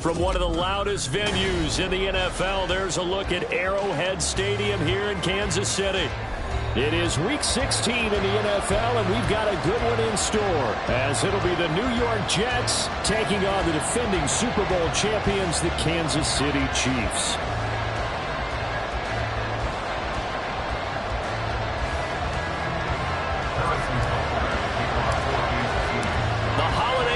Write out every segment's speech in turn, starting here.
From one of the loudest venues in the NFL, there's a look at Arrowhead Stadium here in Kansas City. It is Week 16 in the NFL, and we've got a good one in store, as it'll be the New York Jets taking on the defending Super Bowl champions, the Kansas City Chiefs.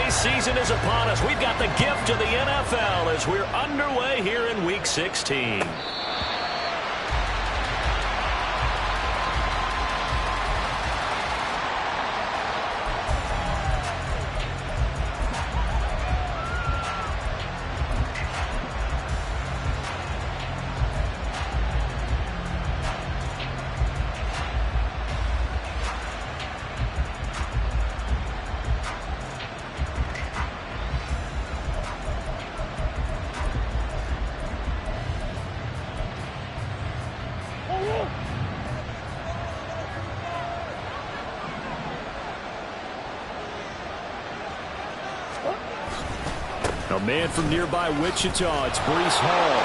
Season is upon us. We've got the gift of the NFL as we're underway here in Week 16. A man from nearby Wichita, it's Breece Hall.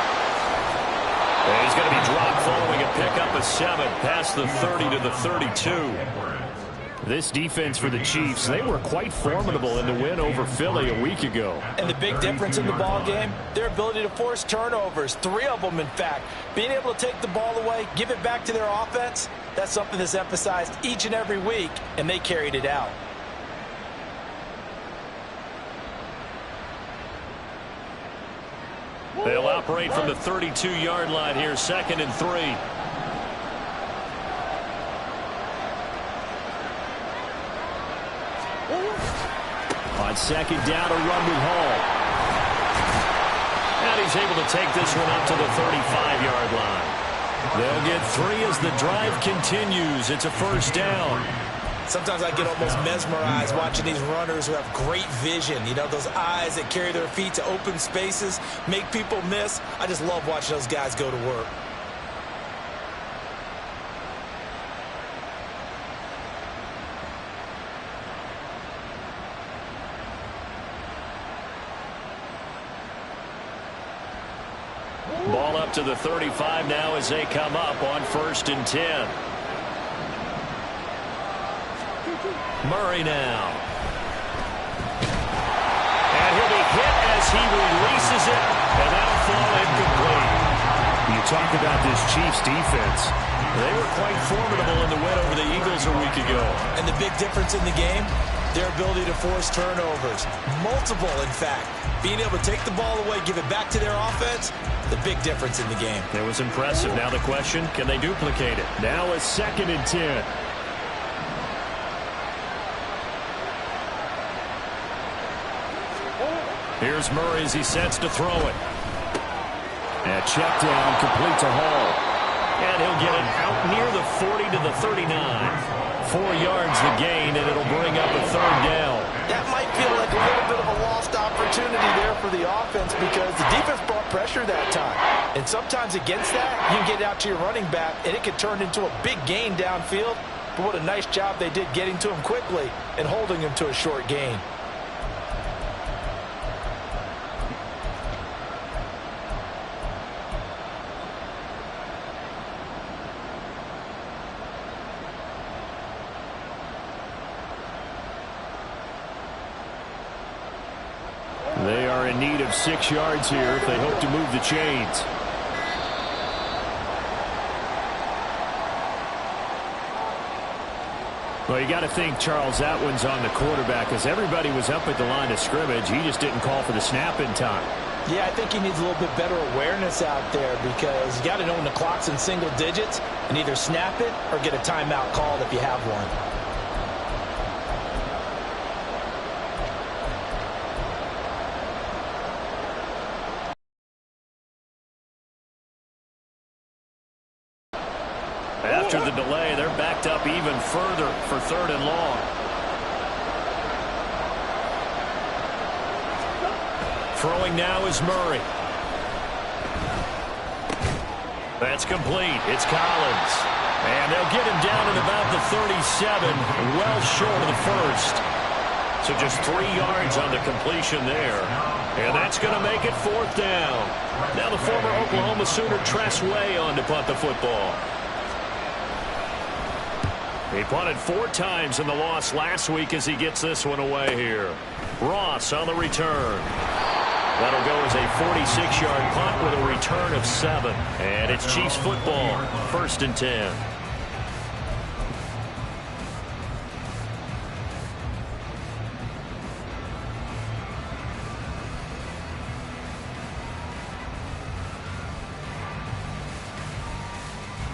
And he's going to be dropped following a pickup of 7 past the 30 to the 32. This defense for the Chiefs, they were quite formidable in the win over Philly a week ago. And the big difference in the ball game, their ability to force turnovers, 3 of them in fact. Being able to take the ball away, give it back to their offense, that's something that's emphasized each and every week, and they carried it out. They'll operate from the 32-yard line here, 2nd and 3. On 2nd down, a run with Hall. And he's able to take this one up to the 35-yard line. They'll get 3 as the drive continues. It's a 1st down. Sometimes I get almost mesmerized watching these runners who have great vision. You know, those eyes that carry their feet to open spaces, make people miss. I just love watching those guys go to work. Ball up to the 35 now as they come up on 1st and 10. Murray now. And he'll be hit as he releases it, and that'll fall incomplete. You talk about this Chiefs defense. They were quite formidable in the win over the Eagles a week ago. And the big difference in the game, their ability to force turnovers. Multiple, in fact. Being able to take the ball away, give it back to their offense, the big difference in the game. It was impressive. Now the question, can they duplicate it? Now a 2nd and 10. Here's Murray as he sets to throw it. And check down, complete to Hall. And he'll get it out near the 40 to the 39. 4 yards the gain, and it'll bring up a 3rd down. That might feel like a little bit of a lost opportunity there for the offense because the defense brought pressure that time. And sometimes against that, you can get out to your running back, and it could turn into a big gain downfield. But what a nice job they did getting to him quickly and holding him to a short gain. They are in need of 6 yards here if they hope to move the chains. Well, you got to think, Charles, that one's on the quarterback as everybody was up at the line of scrimmage. He just didn't call for the snap in time. Yeah, I think he needs a little bit better awareness out there because you got to know when the clock's in single digits and either snap it or get a timeout called if you have one. After the delay, they're backed up even further for 3rd and long. Throwing now is Murray. That's complete. It's Collins. And they'll get him down at about the 37, well short of the 1st. So just 3 yards on the completion there. And that's going to make it 4th down. Now the former Oklahoma Sooner Tress Way on to punt the football. He punted 4 times in the loss last week as he gets this one away here. Ross on the return. That'll go as a 46-yard punt with a return of 7. And it's Chiefs football, 1st and 10.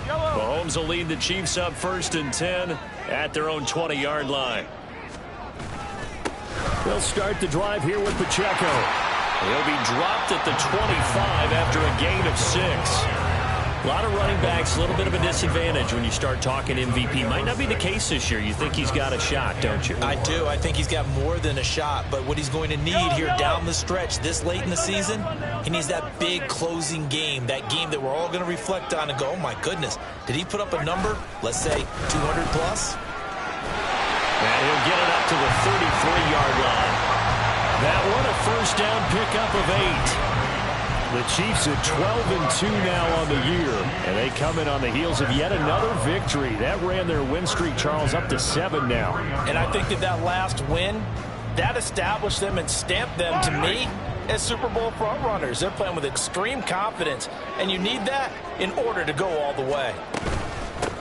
Mahomes will lead the Chiefs up 1st and 10 at their own 20-yard line. They'll start the drive here with Pacheco. He'll be dropped at the 25 after a gain of 6. A lot of running backs, a little bit of a disadvantage when you start talking MVP. Might not be the case this year. You think he's got a shot, don't you? I do. I think he's got more than a shot. But what he's going to need here down the stretch this late in the season, he needs that big closing game, that game that we're all going to reflect on and go, oh, my goodness, did he put up a number, let's say 200 plus? And he'll get it up to the 33-yard line. That one a 1st down pickup of 8. The Chiefs are 12-2 now on the year, and they come in on the heels of yet another victory. That ran their win streak, Charles, up to 7 now. And I think that last win, that established them and stamped them, to me, as Super Bowl frontrunners. They're playing with extreme confidence, and you need that in order to go all the way.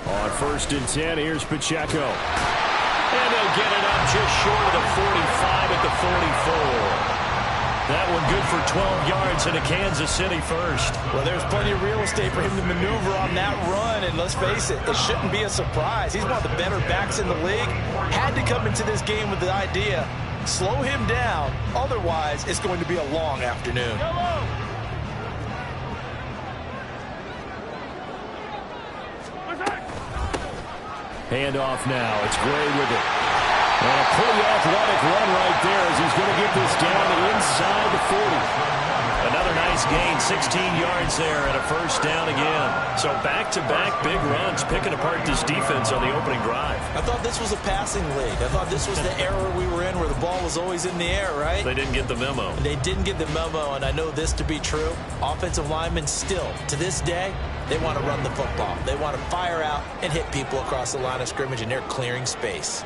On 1st and 10, here's Pacheco. And they'll get it up just short of the 45 at the 44. That one good for 12 yards and a Kansas City 1st. Well, there's plenty of real estate for him to maneuver on that run, and let's face it, it shouldn't be a surprise. He's one of the better backs in the league. Had to come into this game with the idea, slow him down, otherwise it's going to be a long afternoon. Handoff now. It's Gray with it. And a pretty athletic run right there as he's going to get this down inside the 40. Another nice gain, 16 yards there and a 1st down again. So back-to-back big runs, picking apart this defense on the opening drive. I thought this was a passing league. I thought this was the era we were in where the ball was always in the air, right? They didn't get the memo. They didn't get the memo, and I know this to be true. Offensive linemen still, to this day, they want to run the football. They want to fire out and hit people across the line of scrimmage, and they're clearing space.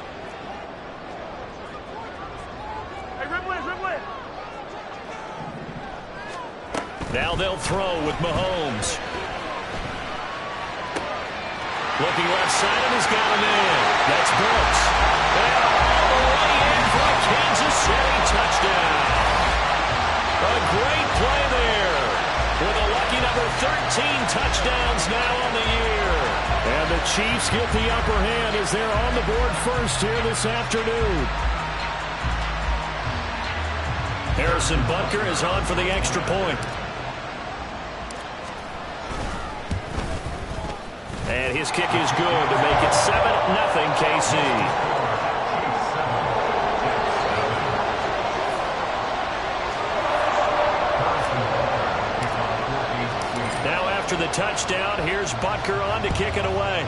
Now they'll throw with Mahomes. Looking left side, and he's got him in. That's Brooks. And all the way in for a Kansas City touchdown. A great play there. With a lucky number 13 touchdowns now on the year. And the Chiefs get the upper hand as they're on the board 1st here this afternoon. Harrison Butker is on for the extra point. And his kick is good to make it 7-0 KC. Now after the touchdown, here's Butker on to kick it away.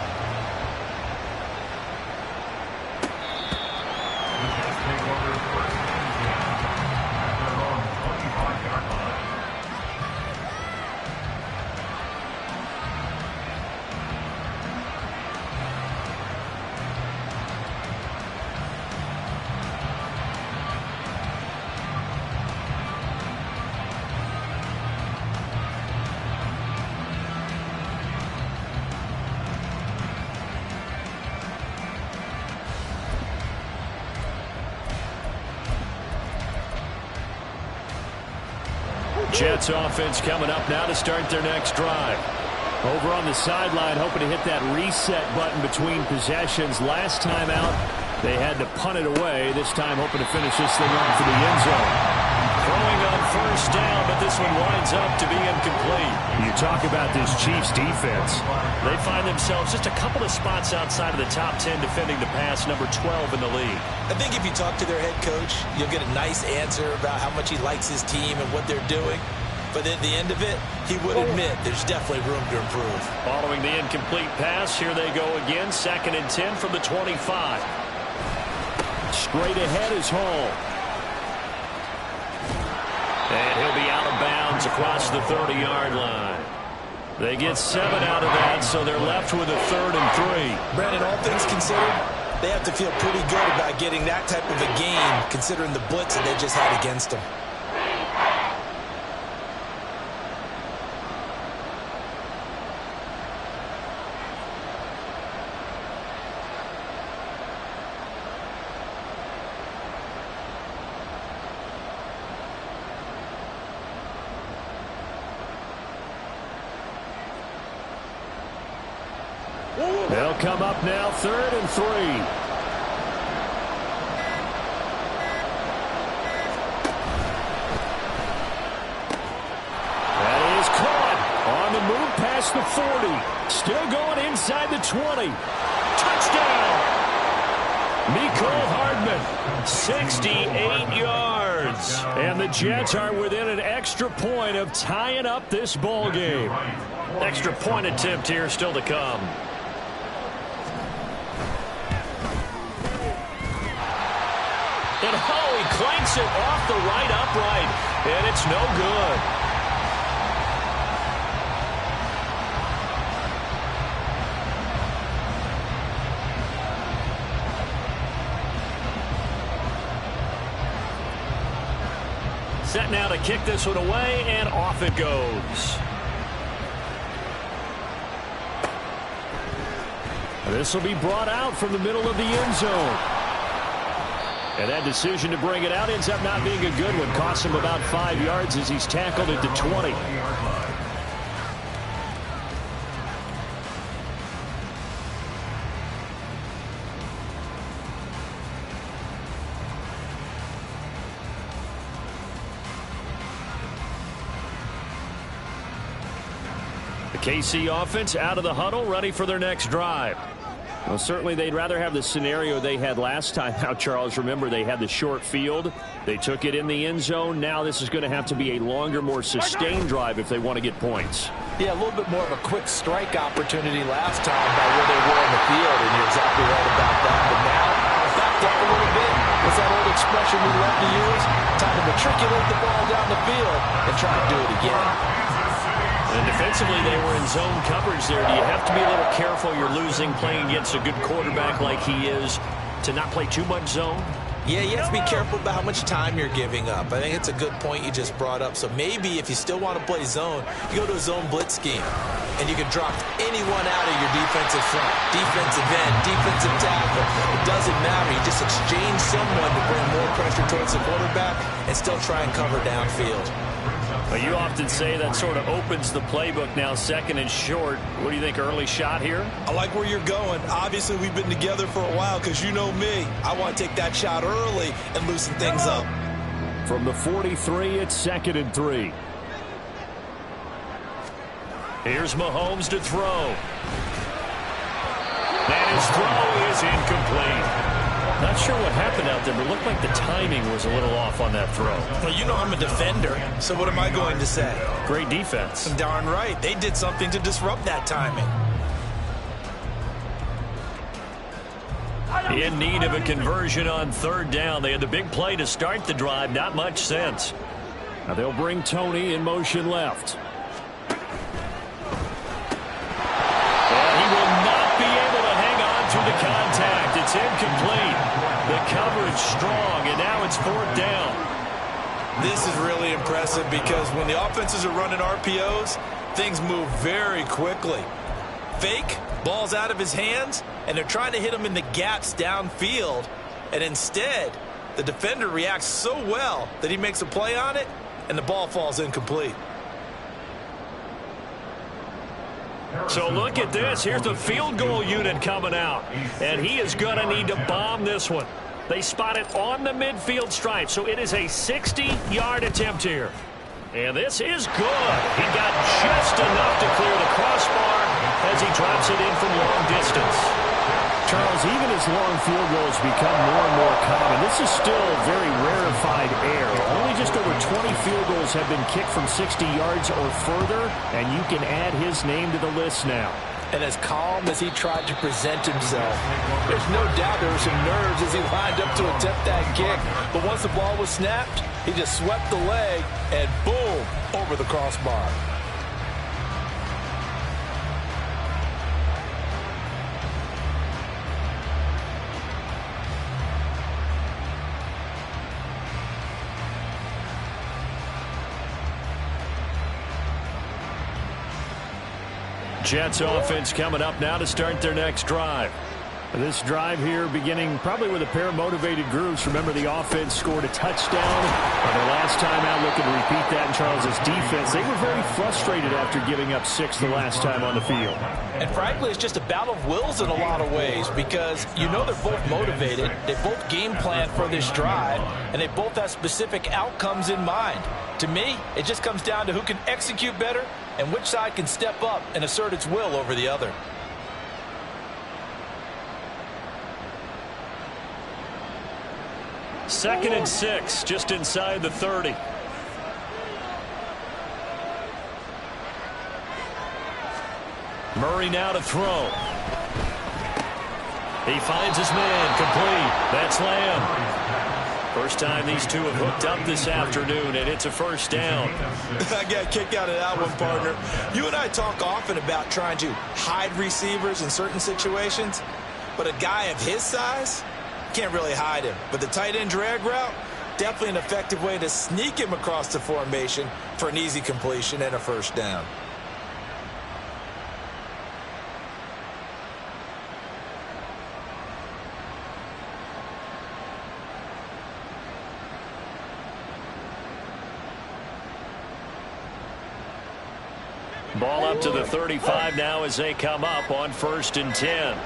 Jets offense coming up now to start their next drive. Over on the sideline, hoping to hit that reset button between possessions. Last time out, they had to punt it away. This time, hoping to finish this thing off in the end zone. Throwing on 1st down, but this one winds up to be incomplete. You talk about this Chiefs defense. They find themselves just a couple of spots outside of the top 10 defending the pass, number 12 in the league. I think if you talk to their head coach, you'll get a nice answer about how much he likes his team and what they're doing. But at the end of it, he would admit there's definitely room to improve. Following the incomplete pass, here they go again. 2nd and 10 from the 25. Straight ahead is Hall. And he'll be out of bounds across the 30-yard line. They get 7 out of that, so they're left with a 3rd and 3. Brandon, all things considered, they have to feel pretty good about getting that type of a gain, considering the blitz that they just had against them. They'll come up now, 3rd and 3. That is caught on the move past the 40. Still going inside the 20. Touchdown! Mecole Hardman, 68 yards. And the Jets are within an extra point of tying up this ball game. Extra point attempt here still to come. And he clanks it off the right upright, and it's no good. Set now to kick this one away, and off it goes. This will be brought out from the middle of the end zone. And that decision to bring it out ends up not being a good one. Costs him about 5 yards as he's tackled at the 20. The KC offense out of the huddle, ready for their next drive. Well, certainly they'd rather have the scenario they had last time. Now, Charles, remember, they had the short field. They took it in the end zone. Now this is going to have to be a longer, more sustained drive if they want to get points. Yeah, a little bit more of a quick strike opportunity last time by where they were on the field, and you're exactly right about that. But now, backed up a little bit. What's that old expression we love to use? Time to matriculate the ball down the field and try to do it again. And defensively, they were in zone coverage there. Do you have to be a little careful? You're losing playing against a good quarterback like he is to not play too much zone? Yeah, you have to be careful about how much time you're giving up. I think it's a good point you just brought up. So maybe if you still want to play zone, you go to a zone blitz scheme. And you can drop anyone out of your defensive front, defensive end, defensive tackle. It doesn't matter. You just exchange someone to bring more pressure towards the quarterback and still try and cover downfield. Well, you often say that sort of opens the playbook now, 2nd and short. What do you think, early shot here? I like where you're going. Obviously, we've been together for a while because you know me. I want to take that shot early and loosen things up. From the 43, it's 2nd and 3. Here's Mahomes to throw. And his throw is incomplete. Not sure what happened out there, but it looked like the timing was a little off on that throw. Well, you know I'm a defender, so what am I going to say? Great defense. Darn right. They did something to disrupt that timing. In need of a conversion on 3rd down. They had the big play to start the drive. Not much sense. Now they'll bring Tony in motion left. And he will not be able to hang on to the contact. It's incomplete. The coverage strong, and now it's 4th down. This is really impressive because when the offenses are running RPOs, things move very quickly. Fake, ball's out of his hands, and they're trying to hit him in the gaps downfield. And instead, the defender reacts so well that he makes a play on it, and the ball falls incomplete. So look at this. Here's the field goal unit coming out. And he is going to need to bomb this one. They spot it on the midfield stripe. So it is a 60-yard attempt here. And this is good. He got just enough to clear the crossbar as he drops it in from long distance. Charles, even as long field goals become more and more common, this is still very rarefied air. Only just over 20 field goals have been kicked from 60 yards or further, and you can add his name to the list now. and as calm as he tried to present himself. There's no doubt there were some nerves as he lined up to attempt that kick. But once the ball was snapped, he just swept the leg and boom, over the crossbar. Jets offense coming up now to start their next drive. This drive here beginning probably with a pair of motivated groups. Remember, the offense scored a touchdown on their last time out, looking to repeat that in Charles's defense. They were very frustrated after giving up 6 the last time on the field. And frankly, it's just a battle of wills in a lot of ways because you know they're both motivated. They both game plan for this drive, and they both have specific outcomes in mind. To me, it just comes down to who can execute better and which side can step up and assert its will over the other. Second and 6, just inside the 30. Murray now to throw. He finds his man, complete. That's Lamb. First time these two have hooked up this afternoon, and it's a first down. I got a kick out of that one, partner. You and I talk often about trying to hide receivers in certain situations, but a guy of his size can't really hide him. But the tight end drag route, definitely an effective way to sneak him across the formation for an easy completion and a first down. Ball up to the 35 now as they come up on 1st and 10.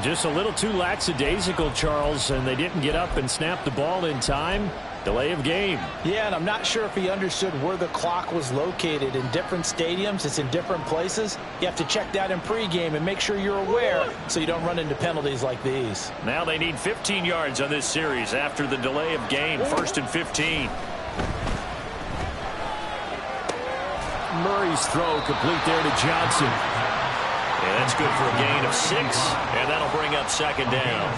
Just a little too lackadaisical, Charles, and they didn't get up and snap the ball in time. Delay of game. Yeah, and I'm not sure if he understood where the clock was located. In different stadiums, it's in different places. You have to check that in pregame and make sure you're aware so you don't run into penalties like these. Now they need 15 yards on this series after the delay of game. 1st and 15. Murray's throw complete there to Johnson. And that's good for a gain of 6, and that'll bring up 2nd down.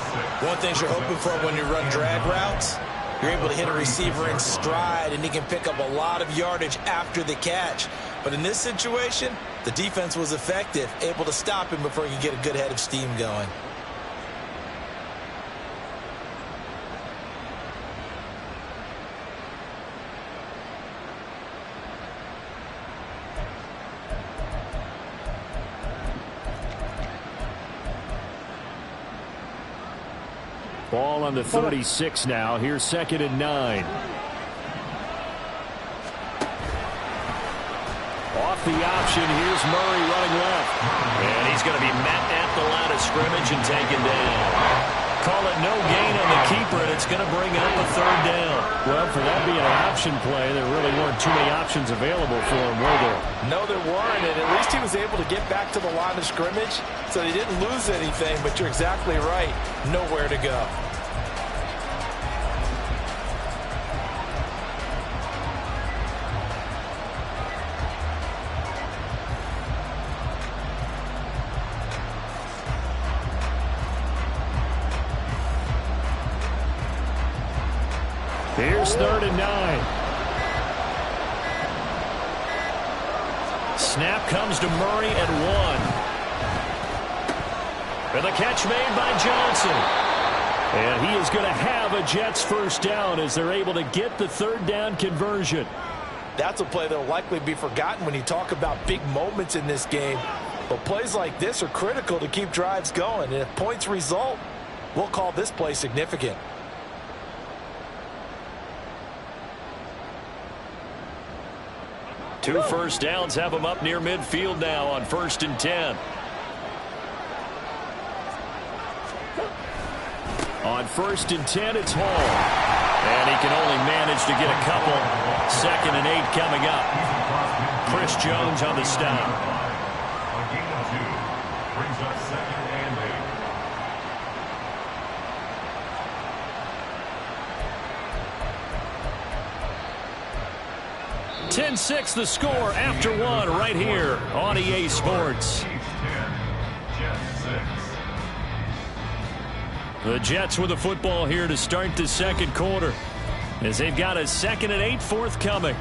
One thing you're hoping for when you run drag routes, you're able to hit a receiver in stride, and he can pick up a lot of yardage after the catch. But in this situation, the defense was effective, able to stop him before he could get a good head of steam going. Ball on the 36 now. Here's 2nd and 9. Off the option. Here's Murray running left. And he's going to be met at the line of scrimmage and taken down. Call it no gain on the keeper, and it's going to bring up a 3rd down. Well, for that being an option play, there really weren't too many options available for him, were there? No, there weren't, and at least he was able to get back to the line of scrimmage, so he didn't lose anything, but you're exactly right. Nowhere to go. Here's 3rd and 9. Snap comes to Murray at 1. And the catch made by Johnson. And he is going to have a Jets first down as they're able to get the 3rd down conversion. That's a play that will likely be forgotten when you talk about big moments in this game. But plays like this are critical to keep drives going. And if points result, we'll call this play significant. Two first downs have them up near midfield now on 1st and 10. On 1st and 10, it's Hall. And he can only manage to get a couple. 2nd and 8 coming up. Chris Jones on the stop. A gain of 2 brings us 2nd and 8. 10-6 the score after one right here on EA Sports. The Jets with the football here to start the second quarter, as they've got a 2nd and 8 forthcoming.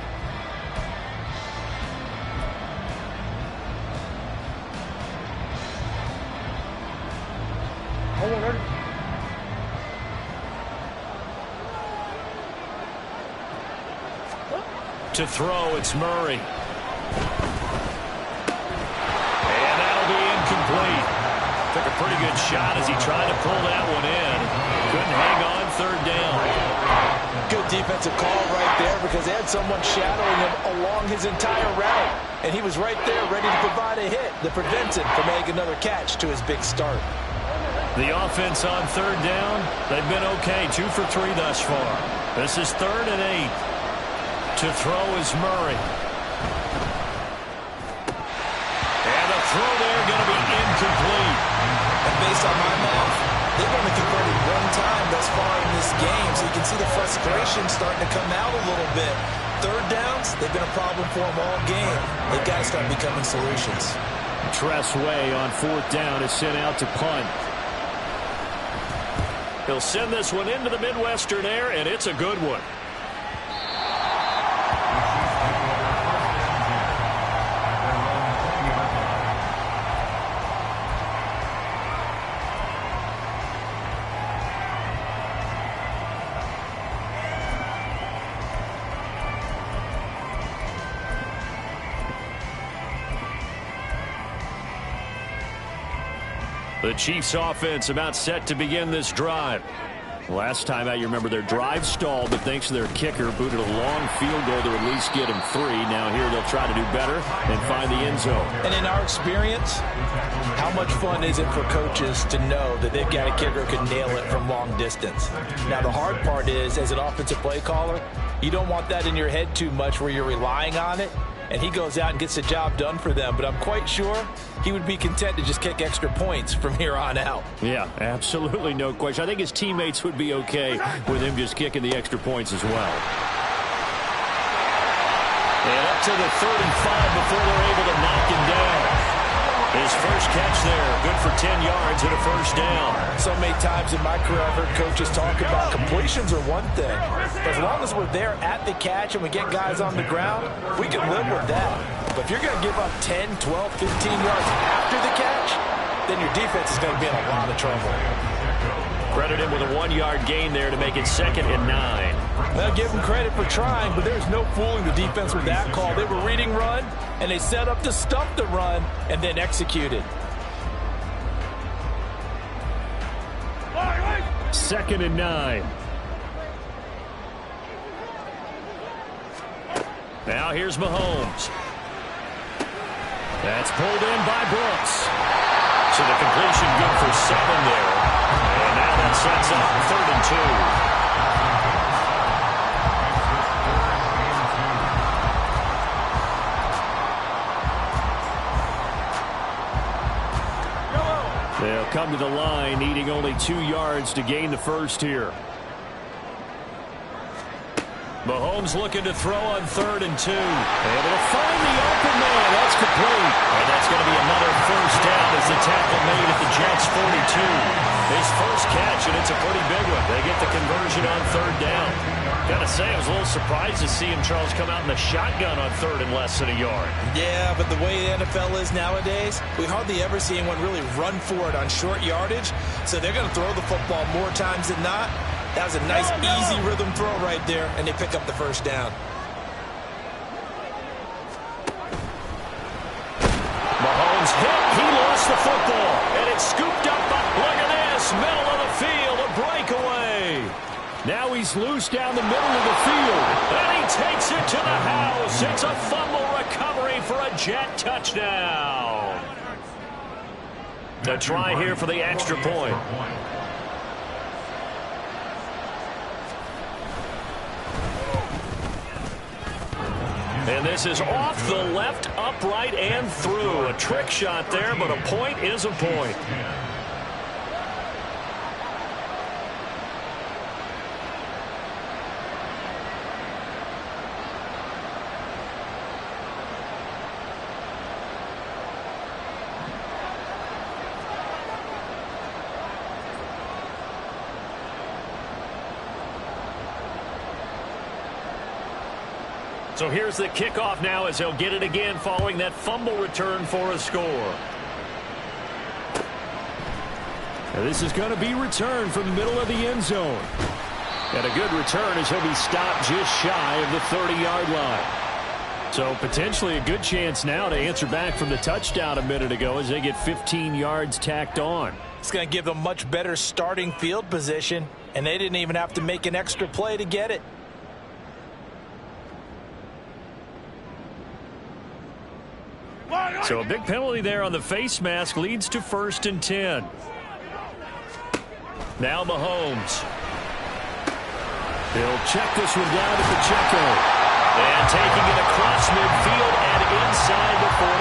To throw, it's Murray. And that'll be incomplete. Took a pretty good shot as he tried to pull that one in. Couldn't hang on 3rd down. Good defensive call right there because they had someone shadowing him along his entire route. And he was right there ready to provide a hit that prevents him from making another catch to his big start. The offense on 3rd down, they've been okay. 2 for 3 thus far. This is 3rd and 8. To throw is Murray. And the throw there going to be incomplete. And based on my math, they've only converted 1 time thus far in this game, so you can see the frustration starting to come out a little bit. 3rd downs, they've been a problem for them all game. They've got to start becoming solutions. Tress Way on 4th down is sent out to punt. He'll send this one into the Midwestern air, and it's a good one. The Chiefs offense about set to begin this drive. Last time out, you remember their drive stalled, but thanks to their kicker, booted a long field goal to at least get him 3. Now here they'll try to do better and find the end zone. And in our experience, how much fun is it for coaches to know that they've got a kicker who can nail it from long distance? Now the hard part is, as an offensive play caller, you don't want that in your head too much where you're relying on it. And he goes out and gets the job done for them. But I'm quite sure he would be content to just kick extra points from here on out. Yeah, absolutely no question. I think his teammates would be okay with him just kicking the extra points as well. And up to the 35 before they're able to knock him down. His first catch there, good for 10 yards and a first down. So many times in my career I've heard coaches talk about completions are one thing. As long as we're there at the catch and we get guys on the ground, we can live with that. But if you're going to give up 10, 12, 15 yards after the catch, then your defense is going to be in a lot of trouble. Credit him with a 1-yard gain there to make it 2nd and 9. Well, give him credit for trying, but there's no fooling the defense with that call. They were reading run, and they set up to stop the run and then executed. 2nd and 9. Now here's Mahomes. That's pulled in by Brooks. So the completion good for 7 there. And now that sets up 3rd and 2. They'll come to the line, needing only 2 yards to gain the first here. Mahomes looking to throw on 3rd and 2. Able to find the open man. That's complete. And that's going to be another first down as the tackle made at the Jets' 42. His first catch, and it's a pretty big one. They get the conversion on 3rd down. Gotta say, I was a little surprised to see him, Charles, come out in the shotgun on 3rd and less than a yard. Yeah, but the way the NFL is nowadays, we hardly ever see anyone really run for it on short yardage. So they're going to throw the football more times than not. That was a nice, easy rhythm throw right there, and they pick up the first down. Mahomes hit. He lost the football, and it's scooped up. Look at this. Middle of the field, a breakaway. Now he's loose down the middle of the field, and he takes it to the house. It's a fumble recovery for a Jet touchdown. A try here for the extra point. And this is off the left, upright, and through. A trick shot there, but a point is a point. So here's the kickoff now as he'll get it again following that fumble return for a score. And this is going to be returned from the middle of the end zone. And a good return as he'll be stopped just shy of the 30-yard line. So potentially a good chance now to answer back from the touchdown a minute ago as they get 15 yards tacked on. It's going to give them much better starting field position, and they didn't even have to make an extra play to get it. So a big penalty there on the face mask leads to 1st and 10. Now Mahomes. He'll check this one down to Pacheco. And taking it across midfield and inside the 45.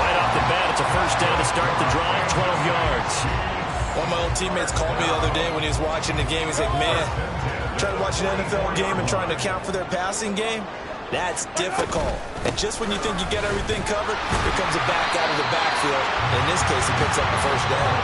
Right off the bat, it's a first down to start the drive, 12 yards. One of my old teammates called me the other day when he was watching the game. He's like, man, trying to watch an NFL game and trying to account for their passing game, that's difficult. And just when you think you get everything covered, here comes a back out of the backfield. In this case, he picks up the first down.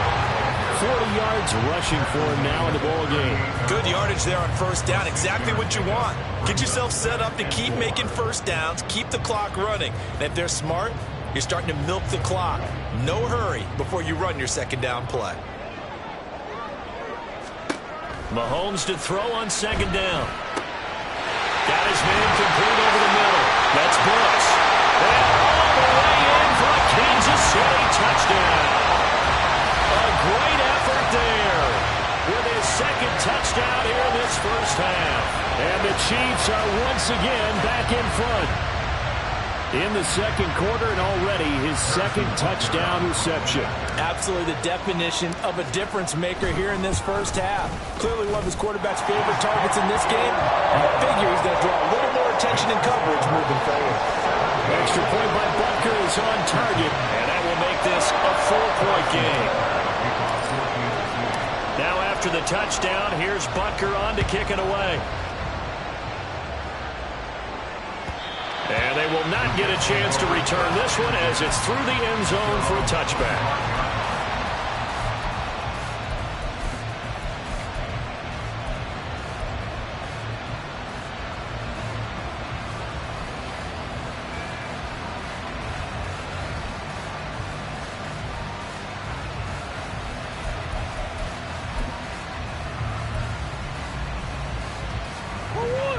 40 yards rushing for him now in the ball game. Good yardage there on first down. Exactly what you want. Get yourself set up to keep making first downs, keep the clock running. And if they're smart, you're starting to milk the clock. No hurry before you run your second down play. Mahomes to throw on second down. Got his man complete over the middle. That's Brooks. And all the way in for a Kansas City touchdown. A great effort there with his second touchdown here in this first half. And the Chiefs are once again back in front. In the second quarter and already his second touchdown reception. Absolutely the definition of a difference maker here in this first half. Clearly one of his quarterback's favorite targets in this game. And I figure he's going to draw a little more attention and coverage moving forward. Extra point by Butker is on target. And that will make this a 4-point game. Now after the touchdown, here's Butker on to kick it away. And they will not get a chance to return this one as it's through the end zone for a touchback.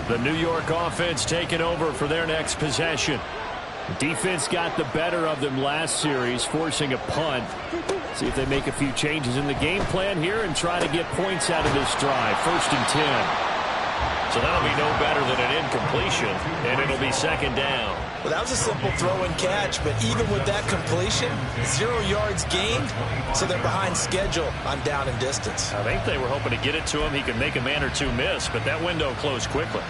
The New York offense taking over for their next possession. The defense got the better of them last series, forcing a punt. See if they make a few changes in the game plan here and try to get points out of this drive. 1st and 10. So that'll be no better than an incompletion, and it'll be second down. Well, that was a simple throw and catch, but even with that completion, 0 yards gained, so they're behind schedule on down and distance. I think they were hoping to get it to him. He could make a man or two miss, but that window closed quickly.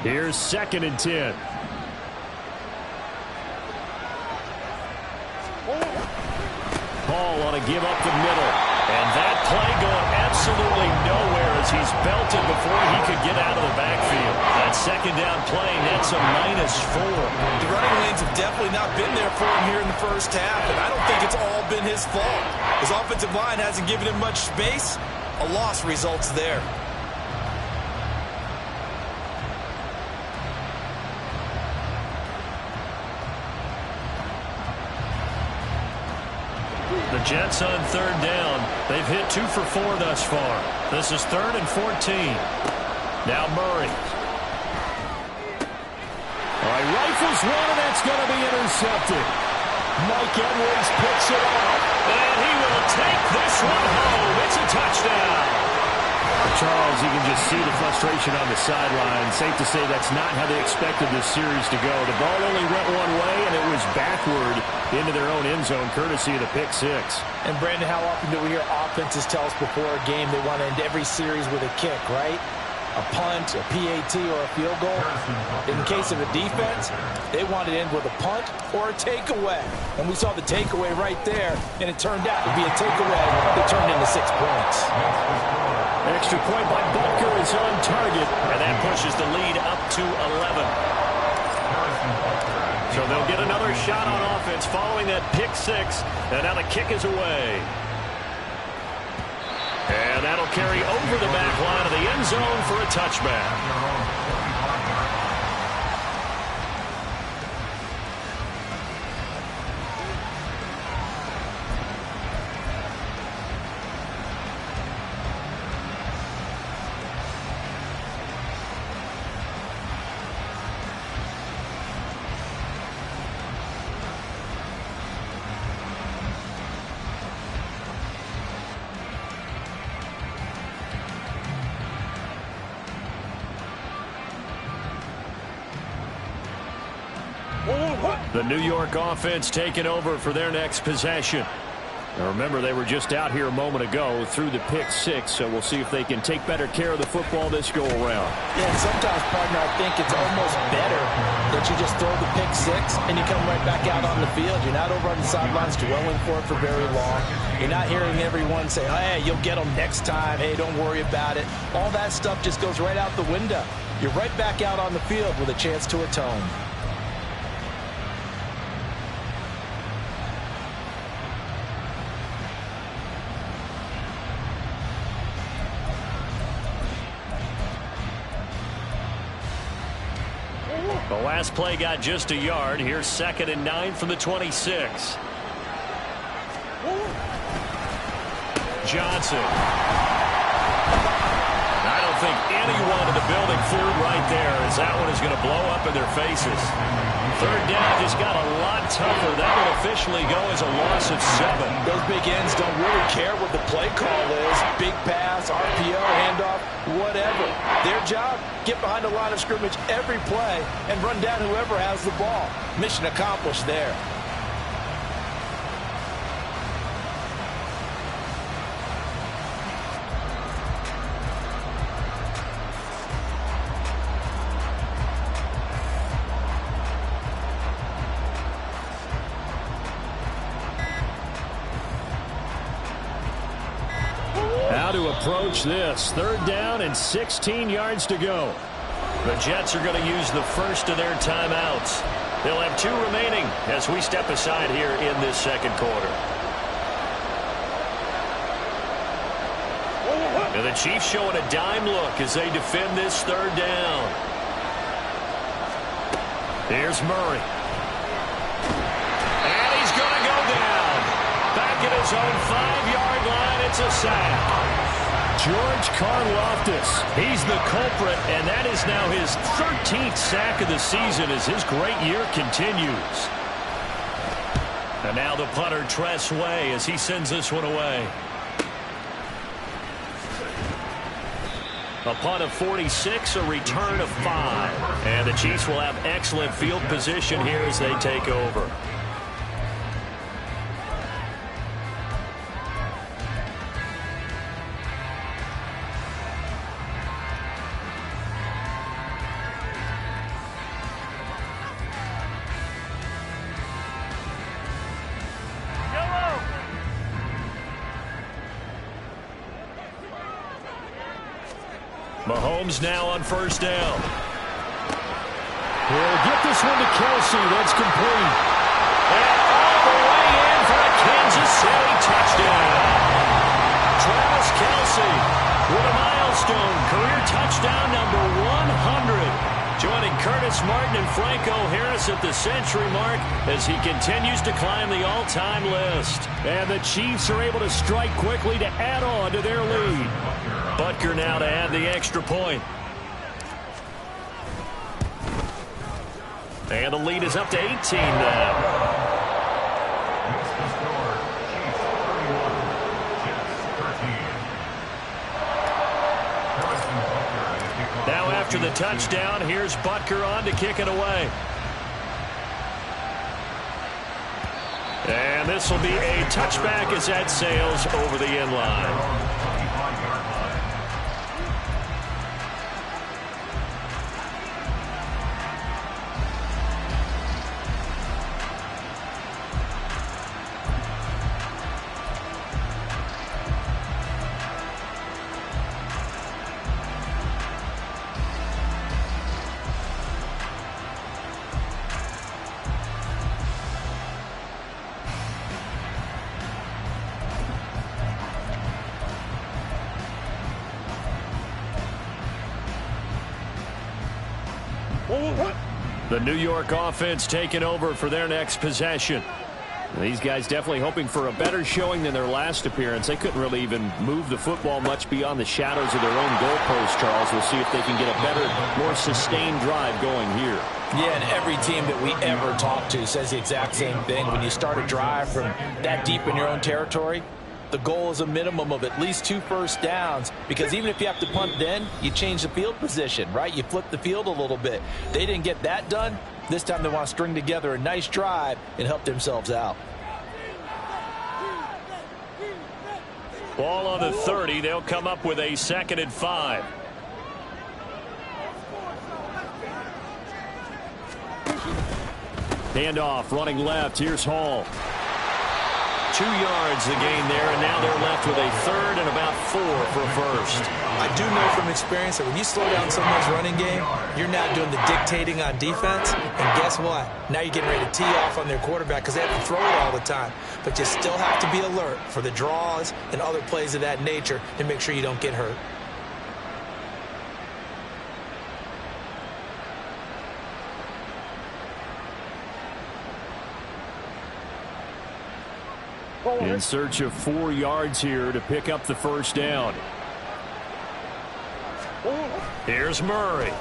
Here's 2nd and 10. Paul on a give up the middle. And that play going absolutely nowhere as he's belted before he could get out of the backfield. That second down play nets a -4. The running lanes have definitely not been there for him here in the first half, and I don't think it's all been his fault. His offensive line hasn't given him much space. A loss results there. The Jets on 3rd down. They've hit 2 for 4 thus far. This is 3rd and 14. Now Murray. All right, rifles one, and that's going to be intercepted. Mike Edwards picks it up. And he will take this one home. It's a touchdown. Charles, you can just see the frustration on the sideline. Safe to say that's not how they expected this series to go. The ball only went one way, and it was backward into their own end zone, courtesy of the pick 6. And, Brandon, how often do we hear offenses tell us before a game they want to end every series with a kick, right? A punt, a PAT, or a field goal. In the case of a defense, they want to end with a punt or a takeaway. And we saw the takeaway right there, and it turned out to be a takeaway that turned into 6 points. Extra point by Butker is on target, and that pushes the lead up to 11. So they'll get another shot on offense following that pick six, and now the kick is away. And that'll carry over the back line of the end zone for a touchback. The New York offense taking over for their next possession. Now remember, they were just out here a moment ago through the pick six, so we'll see if they can take better care of the football this go-around. Yeah, and sometimes, partner, I think it's almost better that you just throw the pick six and you come right back out on the field. You're not over on the sidelines dwelling for it for very long. You're not hearing everyone say, hey, you'll get them next time. Hey, don't worry about it. All that stuff just goes right out the window. You're right back out on the field with a chance to atone. The last play got just a yard. Here's 2nd and 9 from the 26. Johnson. I don't think anyone in the building flew right there, as that one is going to blow up in their faces. 3rd down just got a lot tougher. That will officially go as a loss of 7. Those big ends don't really care what the play call is. Big pass, RPO, handoff, whatever. Their job, get behind the line of scrimmage every play and run down whoever has the ball. Mission accomplished there. To approach this 3rd down and 16 yards to go. The Jets are going to use the first of their timeouts. They'll have 2 remaining as we step aside here in this 2nd quarter. And the Chiefs showing a dime look as they defend this 3rd down. Here's Murray. And he's going to go down. Back at his own 5-yard line. It's a sack. George Karlaftis, he's the culprit, and that is now his 13th sack of the season as his great year continues. And now the punter, Tress Way, as he sends this one away. A punt of 46, a return of 5. And the Chiefs will have excellent field position here as they take over. Mahomes now on 1st down. He'll get this one to Kelsey. That's complete. And all the way in for a Kansas City touchdown. Travis Kelsey with a milestone career touchdown number 100. Joining Curtis Martin and Franco Harris at the century mark as he continues to climb the all-time list. And the Chiefs are able to strike quickly to add on to their lead. Butker now to add the extra point. And the lead is up to 18 now. Now after the touchdown, here's Butker on to kick it away. And this will be a touchback as that sails over the end line. The New York offense taking over for their next possession. These guys definitely hoping for a better showing than their last appearance. They couldn't really even move the football much beyond the shadows of their own goalpost, Charles. We'll see if they can get a better, more sustained drive going here. Yeah, and every team that we ever talk to says the exact same thing. When you start a drive from that deep in your own territory, the goal is a minimum of at least 2 first downs, because even if you have to punt then, you change the field position, right? You flip the field a little bit. They didn't get that done. This time they want to string together a nice drive and help themselves out. Ball on the 30. They'll come up with a 2nd and 5. Handoff, running left. Here's Hall. 2 yards the gain there, and now they're left with a 3rd and about 4 for first. I do know from experience that when you slow down someone's running game, you're not doing the dictating on defense. And guess what? Now you're getting ready to tee off on their quarterback because they have to throw it all the time. But you still have to be alert for the draws and other plays of that nature to make sure you don't get hurt. In search of 4 yards here to pick up the first down. Here's Murray.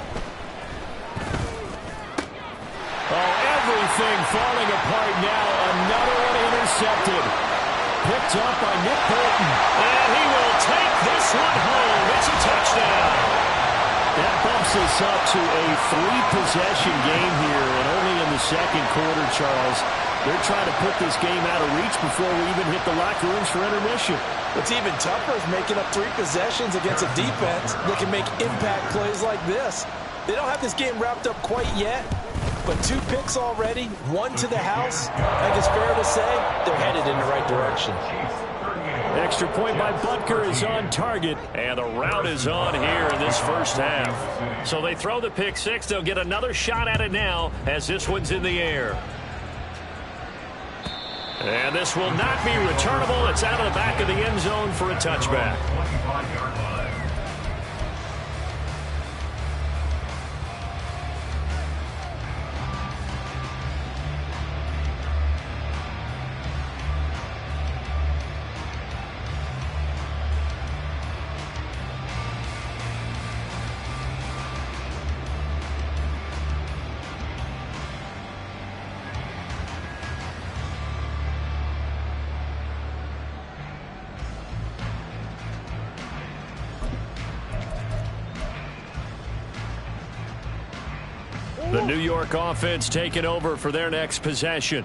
Oh, everything falling apart now. Another one intercepted. Picked up by Nick Bolton. And he will take this one home. It's a touchdown. That bumps us up to a 3-possession game here, and only in the second quarter, Charles. They're trying to put this game out of reach before we even hit the locker rooms for intermission. What's even tougher is making up 3 possessions against a defense that can make impact plays like this. They don't have this game wrapped up quite yet, but 2 picks already, 1 to the house. I think it's fair to say they're headed in the right direction. Extra point by Butker is on target, and the route is on here in this first half. So they throw the pick 6. They'll get another shot at it now as this one's in the air. And this will not be returnable. It's out of the back of the end zone for a touchback. The New York offense taking over for their next possession.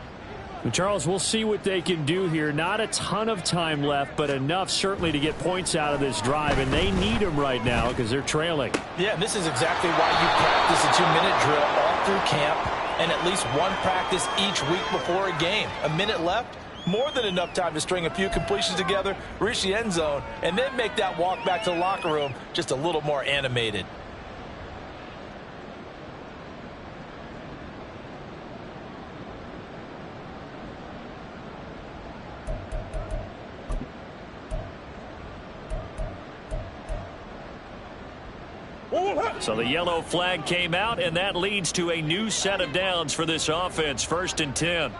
And Charles, we'll see what they can do here. Not a ton of time left, but enough certainly to get points out of this drive, and they need them right now because they're trailing. Yeah, and this is exactly why you practice a 2-minute drill all through camp and at least 1 practice each week before a game. A minute left, more than enough time to string a few completions together, reach the end zone, and then make that walk back to the locker room just a little more animated. So the yellow flag came out, and that leads to a new set of downs for this offense. 1st and 10.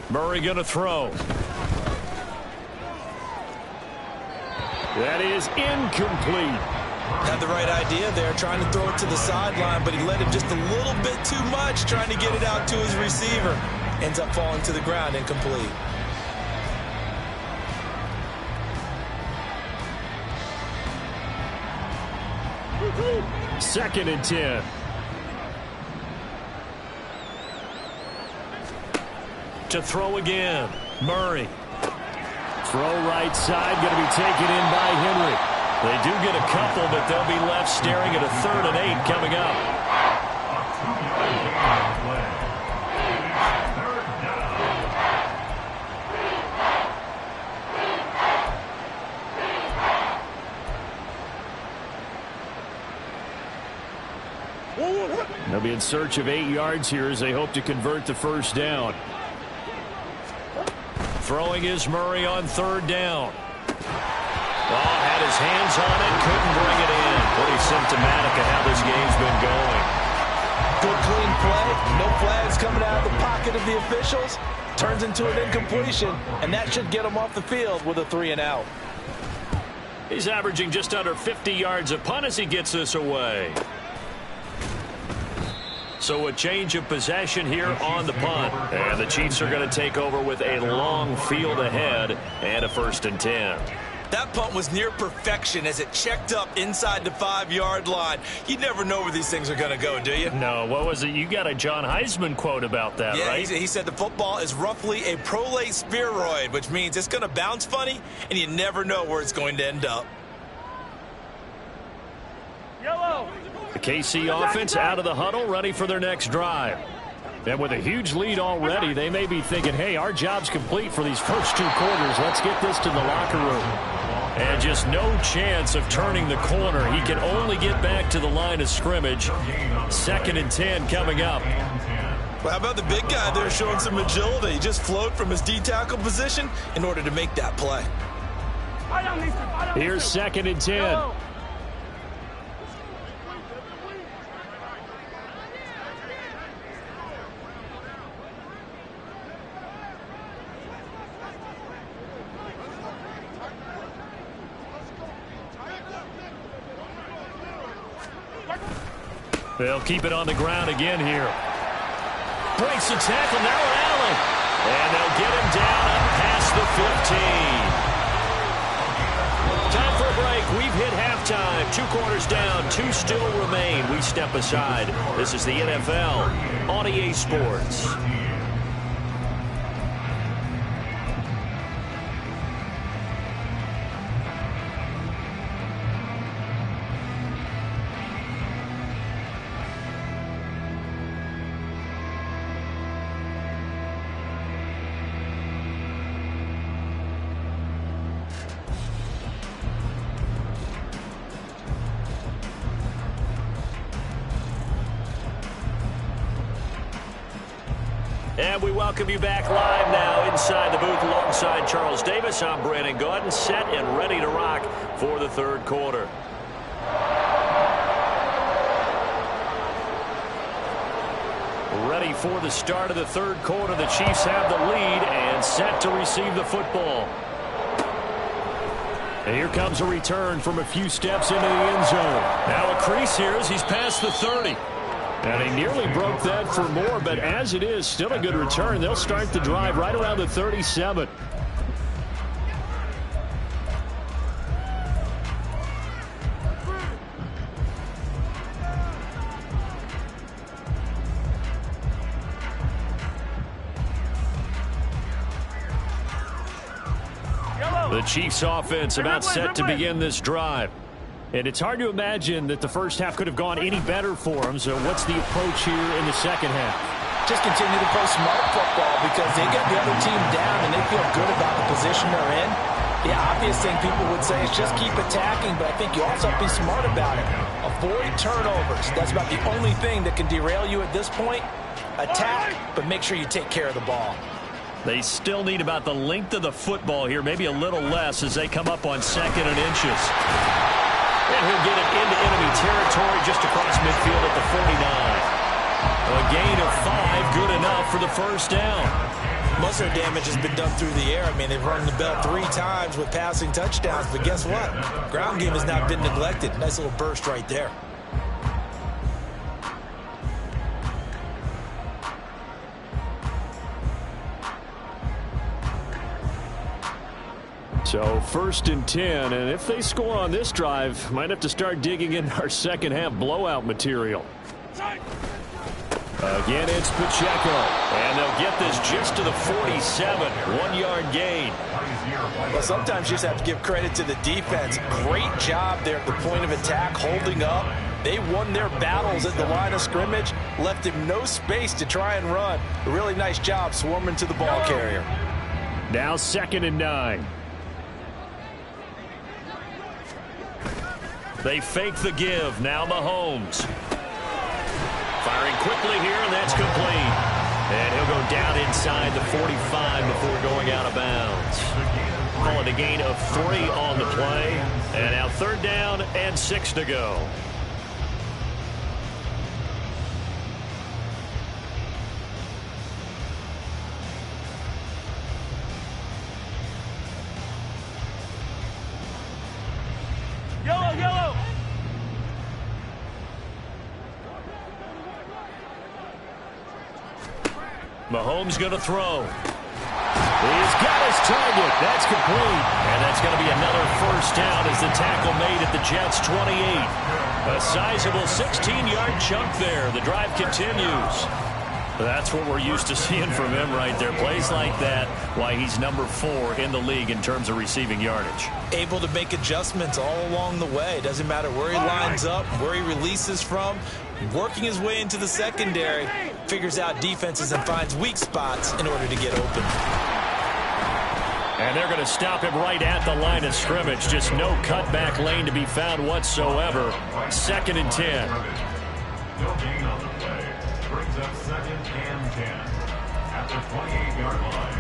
Murray going to throw. That is incomplete. Had the right idea there, trying to throw it to the sideline, but he let him just a little bit too much, trying to get it out to his receiver. Ends up falling to the ground, incomplete. Second and 10. To throw again. Murray. Throw right side, going to be taken in by Henry. They do get a couple, but they'll be left staring at a 3rd and 8 coming up. They'll be in search of 8 yards here as they hope to convert the first down. Throwing is Murray on 3rd down. Oh, had his hands on it, couldn't bring it in. Pretty symptomatic of how this game's been going. No flags coming out of the pocket of the officials. Turns into an incompletion, and that should get him off the field with a 3-and-out. He's averaging just under 50 yards a punt as he gets this away. So a change of possession here on the punt. And the Chiefs are going to take over with a long field ahead and a 1st and 10. That punt was near perfection as it checked up inside the 5-yard line. You never know where these things are going to go, do you? No, what was it? You got a John Heisman quote about that, yeah, right? He said the football is roughly a prolate spheroid, which means it's going to bounce funny, and you never know where it's going to end up. Yellow. The KC offense out of the huddle, ready for their next drive. And with a huge lead already, they may be thinking, hey, our job's complete for these first 2 quarters. Let's get this to the locker room. And just no chance of turning the corner. He can only get back to the line of scrimmage. 2nd and 10 coming up. Well, how about the big guy there showing some agility? He just flowed from his D-tackle position in order to make that play. Here's 2nd and 10. They'll keep it on the ground again here. Breaks the tackle, now an alley. And they'll get him down up past the 15. Time for a break. We've hit halftime. 2 quarters down, 2 still remain. We step aside. This is the NFL on EA Sports. And we welcome you back live now inside the booth alongside Charles Davis. I'm Brandon Gaudin, set and ready to rock for the 3rd quarter. Ready for the start of the 3rd quarter. The Chiefs have the lead and set to receive the football. And here comes a return from a few steps into the end zone. Now a crease here as he's past the 30. And he nearly broke that for more, but as it is, still a good return. They'll start the drive right around the 37. The Chiefs offense about set to begin this drive. And it's hard to imagine that the first half could have gone any better for them. So what's the approach here in the second half? Just continue to play smart football because they got the other team down and they feel good about the position they're in. The obvious thing people would say is just keep attacking, but I think you also have to be smart about it. Avoid turnovers. That's about the only thing that can derail you at this point. Attack, but make sure you take care of the ball. They still need about the length of the football here, maybe a little less as they come up on 2nd and inches. And he'll get it into enemy territory just across midfield at the 49. A gain of 5, good enough for the 1st down. Most of their damage has been done through the air. I mean, they've rung the bell 3 times with passing touchdowns, but guess what? Ground game has not been neglected. Nice little burst right there. So 1st and 10, and if they score on this drive, might have to start digging in our second half blowout material. Again, it's Pacheco, and they'll get this just to the 47, 1-yard gain. Well, sometimes you just have to give credit to the defense. Great job there at the point of attack, holding up. They won their battles at the line of scrimmage, left him no space to try and run. A really nice job swarming to the ball carrier. Now 2nd and 9. They fake the give. Now Mahomes. Firing quickly here, and that's complete. And he'll go down inside the 45 before going out of bounds. Calling a gain of 3 on the play. And now 3rd down and 6 to go. Mahomes going to throw. He's got his target. That's complete. And that's going to be another first down as the tackle made at the Jets' 28. A sizable 16-yard chunk there. The drive continues. That's what we're used to seeing from him right there. Plays like that, why he's number 4 in the league in terms of receiving yardage. Able to make adjustments all along the way. Doesn't matter where he lines up, where he releases from. Working his way into the secondary, figures out defenses and finds weak spots in order to get open. And they're going to stop him right at the line of scrimmage. Just no cutback lane to be found whatsoever. 2nd and 10. No gain on the play. Brings up 2nd and 10 at the 28-yard line.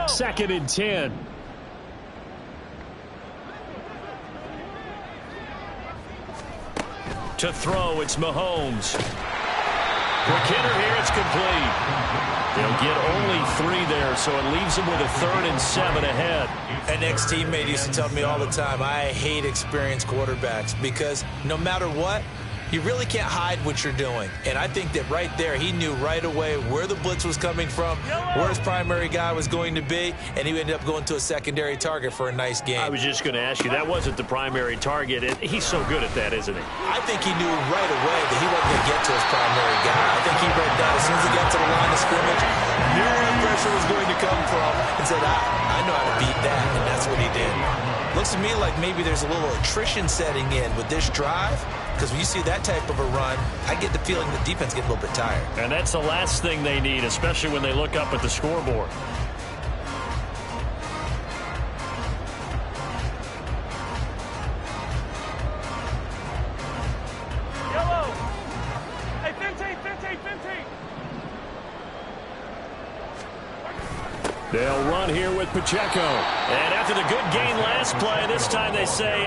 Second and 10. To throw, it's Mahomes. Quick hitter here, it's complete. They'll get only 3 there, so it leaves them with a 3rd and 7 ahead. An ex-teammate used to tell me all the time, I hate experienced quarterbacks because no matter what, you really can't hide what you're doing. And I think that right there, he knew right away where the blitz was coming from, where his primary guy was going to be, and he ended up going to a secondary target for a nice game. I was just going to ask you, that wasn't the primary target. He's so good at that, isn't he? I think he knew right away that he wasn't going to get to his primary guy. I think he read that as soon as he got to the line of scrimmage, knew where the pressure was going to come from, and said, I know how to beat that, and that's what he did. Looks to me like maybe there's a little attrition setting in with this drive, because when you see that type of a run, I get the feeling the defense gets a little bit tired. And that's the last thing they need, especially when they look up at the scoreboard. Yellow! Hey, 15. They'll run here with Pacheco. And after the good gain last play, this time they say,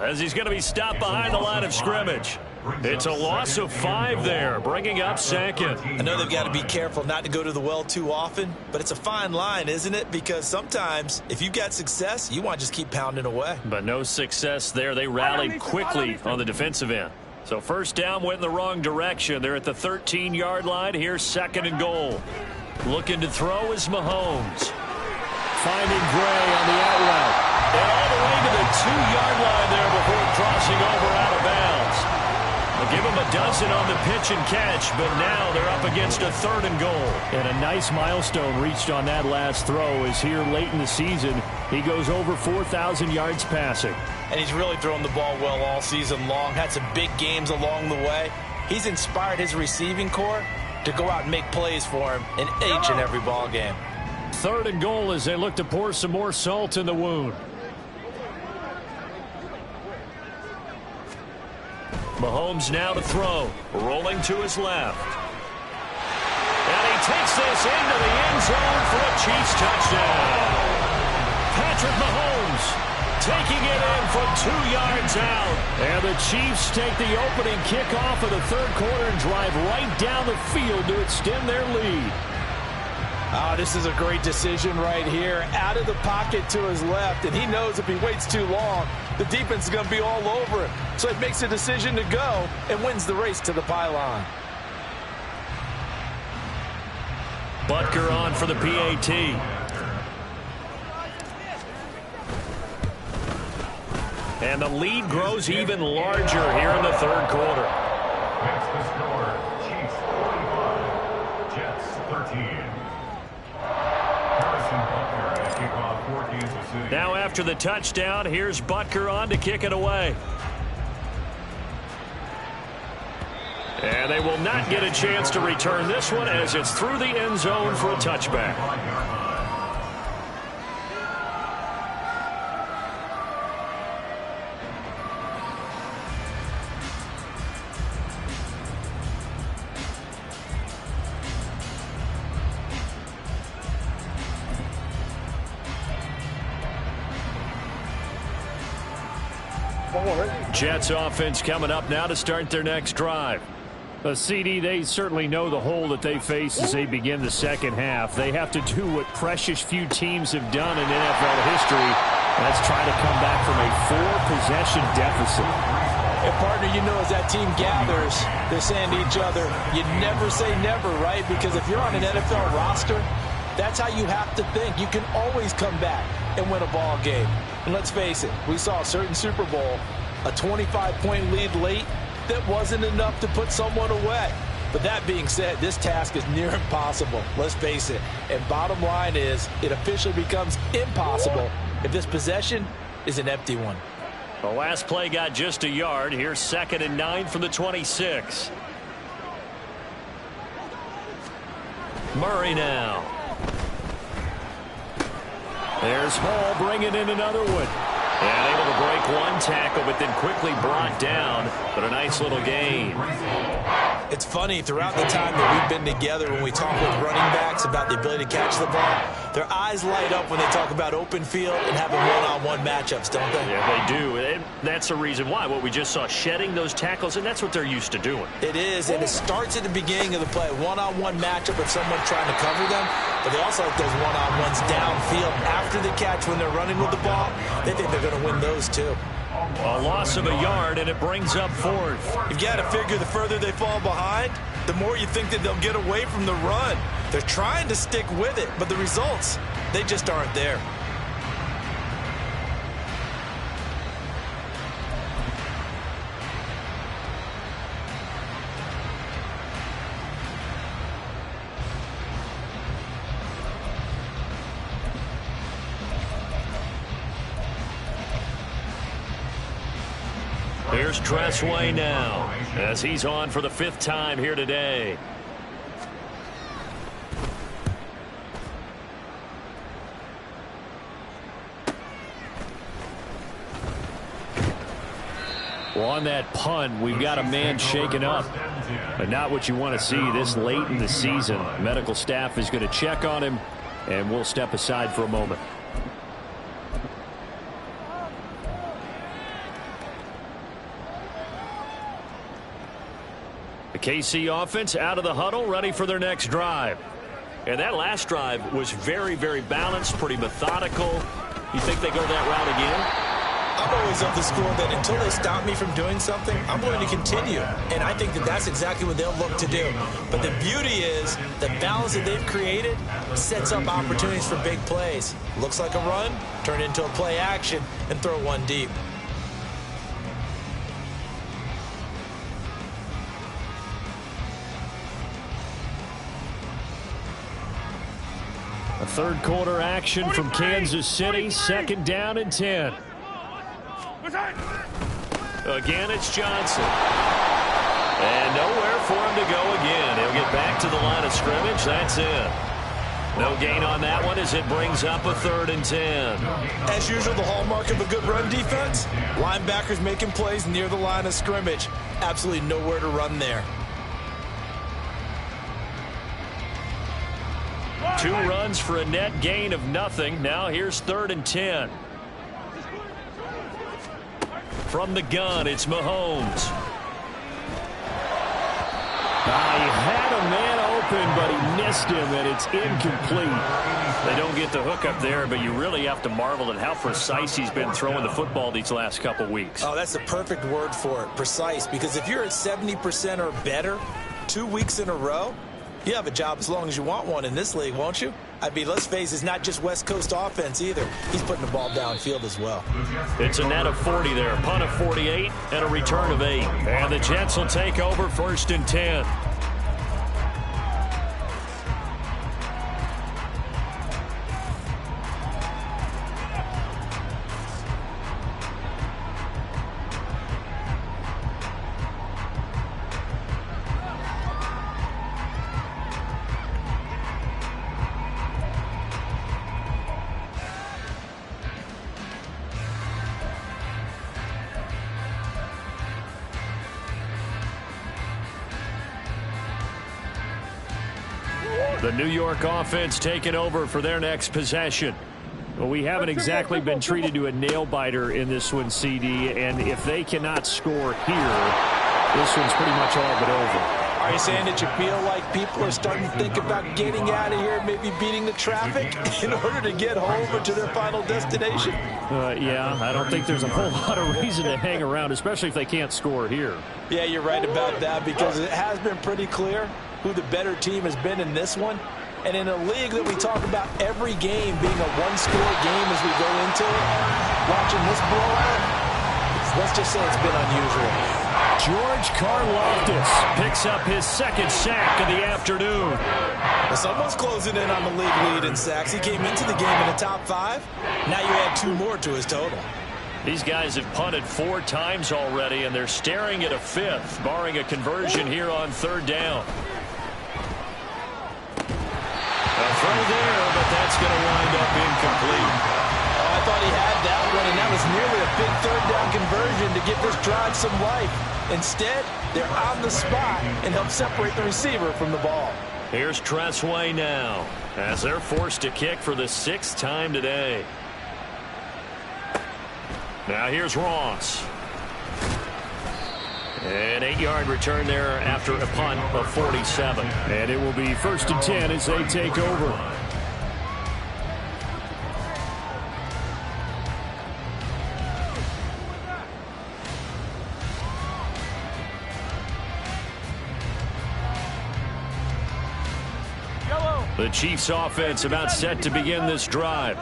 as he's going to be stopped behind the line of scrimmage. It's a loss of 5 there, bringing up 2nd. I know they've got to be careful not to go to the well too often, but it's a fine line, isn't it? Because sometimes, if you've got success, you want to just keep pounding away. But no success there. They rallied quickly on the defensive end. So first down went in the wrong direction. They're at the 13-yard line. Here's 2nd and goal. Looking to throw is Mahomes. Finding Gray on the out route. And all the way to the 2-yard line there before crossing over out of bounds. They'll give him a dozen on the pitch and catch, but now they're up against a 3rd and goal. And a nice milestone reached on that last throw is here late in the season. He goes over 4,000 yards passing. And he's really thrown the ball well all season long. Had some big games along the way. He's inspired his receiving corps to go out and make plays for him in each and every ball game. 3rd and goal as they look to pour some more salt in the wound. Mahomes now to throw. Rolling to his left. And he takes this into the end zone for a Chiefs touchdown. Patrick Mahomes taking it in from 2 yards out. And the Chiefs take the opening kickoff of the 3rd quarter and drive right down the field to extend their lead. Oh, this is a great decision right here. Out of the pocket to his left, and he knows if he waits too long, the defense is going to be all over him. So he makes a decision to go and wins the race to the pylon. Butker on for the PAT. And the lead grows even larger here in the 3rd quarter. That's the score. Chiefs 45, Jets 13. Now after the touchdown, here's Butker on to kick it away. And they will not get a chance to return this one as it's through the end zone for a touchback. Jets offense coming up now to start their next drive. CD, they certainly know the hole that they face as they begin the second half. They have to do what precious few teams have done in NFL history. That's try to come back from a 4-possession deficit. And partner, you know, as that team gathers, they're saying to each other, you never say never, right? Because if you're on an NFL roster, that's how you have to think. You can always come back and win a ball game. And let's face it, we saw a certain Super Bowl, a 25-point lead late, that wasn't enough to put someone away. But that being said, this task is near impossible. Let's face it. And bottom line is, it officially becomes impossible if this possession is an empty one. The last play got just a yard. Here's 2nd and 9 from the 26. Murray now. There's Hall bringing in another one. And able to break one tackle, but then quickly brought down. But a nice little gain. It's funny, throughout the time that we've been together, when we talk with running backs about the ability to catch the ball, their eyes light up when they talk about open field and having one-on-one matchups, don't they? Yeah, they do. And that's the reason why. What we just saw, shedding those tackles, and that's what they're used to doing. It is, and it starts at the beginning of the play. One-on-one matchup with someone trying to cover them, but they also like those one-on-ones downfield after the catch when they're running with the ball. They think they're going to win those too. A loss of a yard, and it brings up 4th. You've got to figure the further they fall behind, the more you think that they'll get away from the run. They're trying to stick with it, but the results, they just aren't there. Here's Tressway now, as he's on for the 5th time here today. Well, on that punt, we've got a man shaken up, but not what you want to see this late in the season. Medical staff is going to check on him, and we'll step aside for a moment. The KC offense out of the huddle, ready for their next drive. And that last drive was very, very balanced, pretty methodical. You think they go that route again? I'm always of the school that until they stop me from doing something, I'm going to continue. And I think that that's exactly what they'll look to do. But the beauty is the balance that they've created sets up opportunities for big plays. Looks like a run, turn into a play action, and throw one deep. A third quarter action from Kansas City, 2nd down and 10. Again, it's Johnson. And nowhere for him to go again. He'll get back to the line of scrimmage. That's it. No gain on that one as it brings up a 3rd and 10. As usual, the hallmark of a good run defense, linebackers making plays near the line of scrimmage. Absolutely nowhere to run there. 2 runs for a net gain of nothing. Now here's 3rd and 10. From the gun, it's Mahomes. He had a man open, but he missed him, and it's incomplete. They don't get the hook up there, but you really have to marvel at how precise he's been throwing the football these last couple weeks. Oh, that's the perfect word for it, precise, because if you're at 70% or better 2 weeks in a row, you have a job as long as you want one in this league, won't you? I mean, let's face it, it's not just West Coast offense either. He's putting the ball downfield as well. It's a net of 40 there, punt of 48, and a return of 8. And the Jets will take over 1st and 10. The New York offense taking over for their next possession. Well, we haven't exactly been treated to a nail-biter in this one, CD, and if they cannot score here, this one's pretty much all but over. Are you saying that you feel like people are starting to think about getting out of here, maybe beating the traffic in order to get home or to their final destination? Yeah, I don't think there's a whole lot of reason to hang around, especially if they can't score here. Yeah, you're right about that, because it has been pretty clear who the better team has been in this one. And in a league that we talk about every game being a one-score game as we go into it, watching this blowout, let's just say it's been unusual. George Karlaftis picks up his second sack of the afternoon. Well, someone's closing in on the league lead in sacks. He came into the game in the top 5. Now you add 2 more to his total. These guys have punted 4 times already, and they're staring at a 5th, barring a conversion here on 3rd down. A throw there, but that's going to wind up incomplete. Oh, I thought he had that one, and that was nearly a big 3rd down conversion to give this drive some life. Instead, they're on the spot and help separate the receiver from the ball. Here's Tressway now, as they're forced to kick for the 6th time today. Now here's Ross. An 8-yard return there after a punt of 47. And it will be 1st and 10 as they take over. The Chiefs offense about set to begin this drive.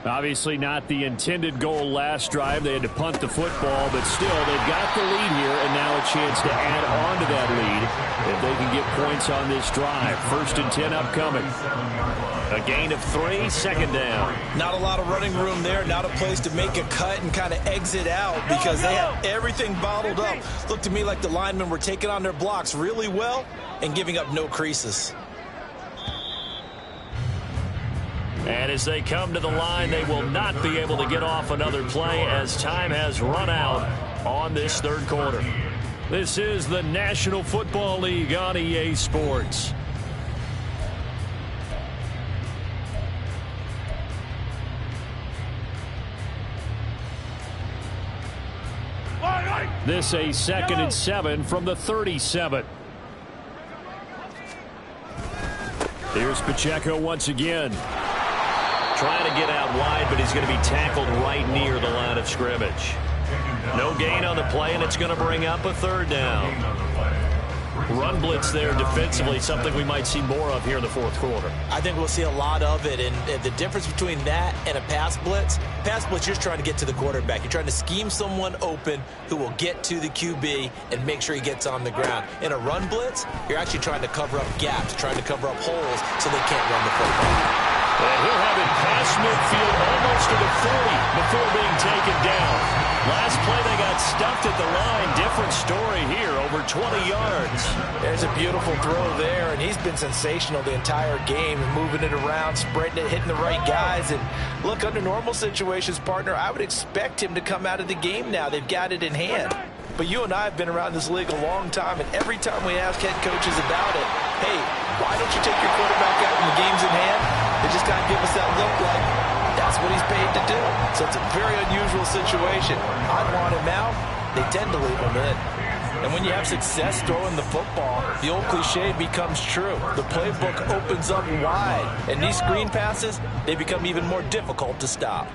Obviously not the intended goal last drive. They had to punt the football, but still they've got the lead here, and now a chance to add on to that lead if they can get points on this drive. 1st and 10 upcoming. A gain of 3, 2nd down. Not a lot of running room there, not a place to make a cut and kind of exit out because they have everything bottled up. Looked to me like the linemen were taking on their blocks really well and giving up no creases. And as they come to the line, they will not be able to get off another play as time has run out on this 3rd quarter. This is the National Football League on EA Sports. This a 2nd and 7 from the 37. Here's Pacheco once again. Trying to get out wide, but he's going to be tackled right near the line of scrimmage. No gain on the play, and it's going to bring up a 3rd down. Run blitz there defensively, something we might see more of here in the 4th quarter. I think we'll see a lot of it, and the difference between that and a pass blitz, you're just trying to get to the quarterback. You're trying to scheme someone open who will get to the QB and make sure he gets on the ground. In a run blitz, you're actually trying to cover up gaps, trying to cover up holes so they can't run the football. And he'll have it past midfield almost to the 40 before being taken down. Last play they got stuffed at the line. Different story here, over 20 yards. There's a beautiful throw there, and he's been sensational the entire game, moving it around, spreading it, hitting the right guys. And look, under normal situations, partner, I would expect him to come out of the game now. They've got it in hand. But you and I have been around this league a long time, and every time we ask head coaches about it, hey, why don't you take your quarterback out when the game's in hand? They just kind of give us that look like that's what he's paid to do. So it's a very unusual situation. I'd want him out. They tend to leave him in. And when you have success throwing the football, the old cliche becomes true. The playbook opens up wide, and these screen passes, they become even more difficult to stop.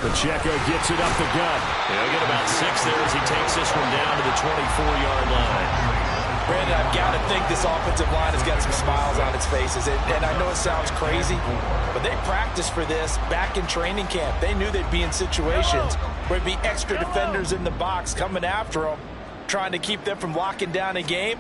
Pacheco gets it up the gut. He'll get about 6 there as he takes this one down to the 24-yard line. Brandon, I've got to think this offensive line has got some smiles on its faces. And I know it sounds crazy, but they practiced for this back in training camp. They knew they'd be in situations where there'd be extra defenders in the box coming after them, trying to keep them from locking down a game.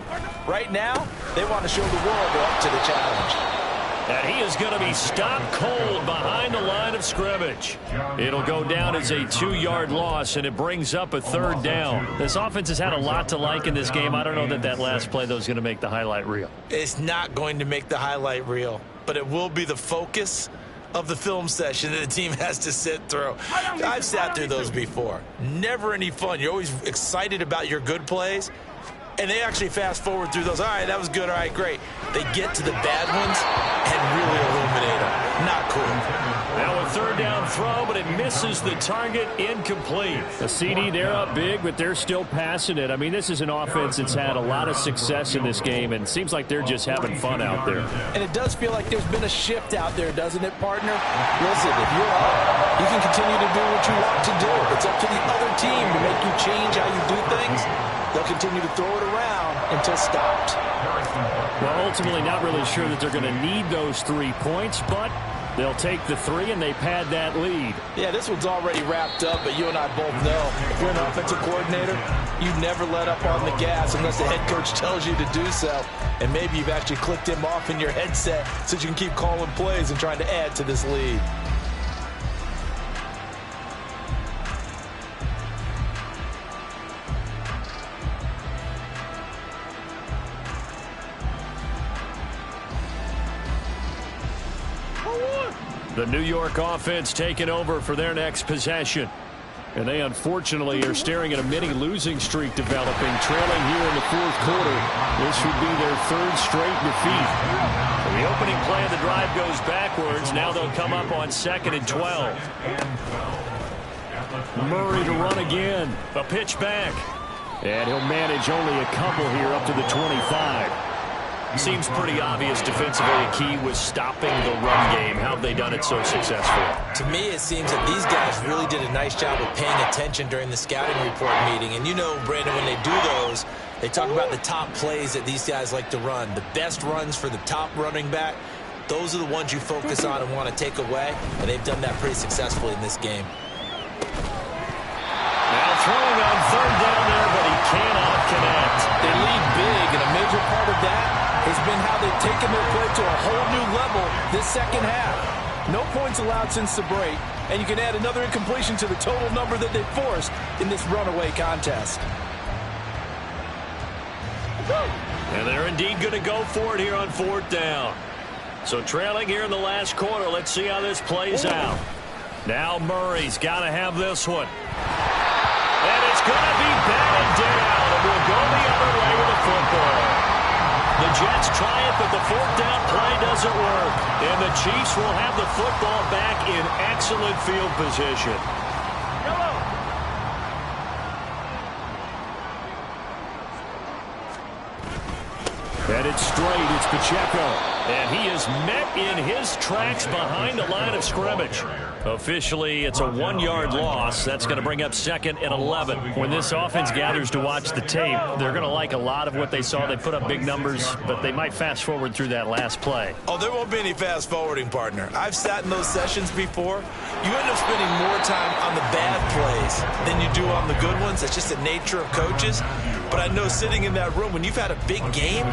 Right now, they want to show the world they're up to the challenge. And he is going to be stopped cold behind the line of scrimmage. It'll go down as a 2-yard loss, and it brings up a 3rd down. This offense has had a lot to like in this game. I don't know that last play, though, is going to make the highlight reel. It's not going to make the highlight reel, but it will be the focus of the film session that the team has to sit through. I've sat through those before. Never any fun. You're always excited about your good plays. And they actually fast forward through those. All right, that was good. All right, great. They get to the bad ones and really illuminate them. Not cool. Now a 3rd down throw, but it misses the target, incomplete. The CD, they're up big, but they're still passing it. I mean, this is an offense that's had a lot of success in this game, and it seems like they're just having fun out there. And it does feel like there's been a shift out there, doesn't it, partner? Listen, if you're up, you can continue to do what you want to do. It's up to the other team to make you change how you do things. They'll continue to throw it around until stopped. Well, ultimately not really sure that they're going to need those 3 points, but they'll take the 3 and they pad that lead. Yeah, this one's already wrapped up, but you and I both know if you're an offensive coordinator, you never let up on the gas unless the head coach tells you to do so. And maybe you've actually clicked him off in your headset so you can keep calling plays and trying to add to this lead. The New York offense taking over for their next possession. And they unfortunately are staring at a mini losing streak developing, trailing here in the 4th quarter. This would be their 3rd straight defeat. The opening play of the drive goes backwards. Now they'll come up on 2nd and 12. Murray to run again. A pitch back. And he'll manage only a couple here up to the 25. Seems pretty obvious defensively a key was stopping the run game. How have they done it so successfully? To me, it seems that these guys really did a nice job of paying attention during the scouting report meeting. And you know, Brandon, when they do those, they talk about the top plays that these guys like to run. The best runs for the top running back, those are the ones you focus on and want to take away. And they've done that pretty successfully in this game. Now throwing on 3rd down there, but he cannot connect. They lead big, and a major part of that has been how they've taken their play to a whole new level this second half. No points allowed since the break, and you can add another incompletion to the total number that they forced in this runaway contest. And they're indeed going to go for it here on 4th down. So trailing here in the last quarter. Let's see how this plays out. Now Murray's got to have this one. And it's going to be batted down, and we'll go the other way with the football. The Jets try it, but the 4th down play doesn't work. And the Chiefs will have the football back in excellent field position. And it's straight. It's Pacheco. And he is met in his tracks behind the line of scrimmage. Officially, it's a 1-yard loss. That's going to bring up 2nd and 11. When this offense gathers to watch the tape, they're going to like a lot of what they saw. They put up big numbers, but they might fast forward through that last play. Oh, there won't be any fast forwarding, partner. I've sat in those sessions before. You end up spending more time on the bad plays than you do on the good ones. That's just the nature of coaches. But I know sitting in that room, when you've had a big game,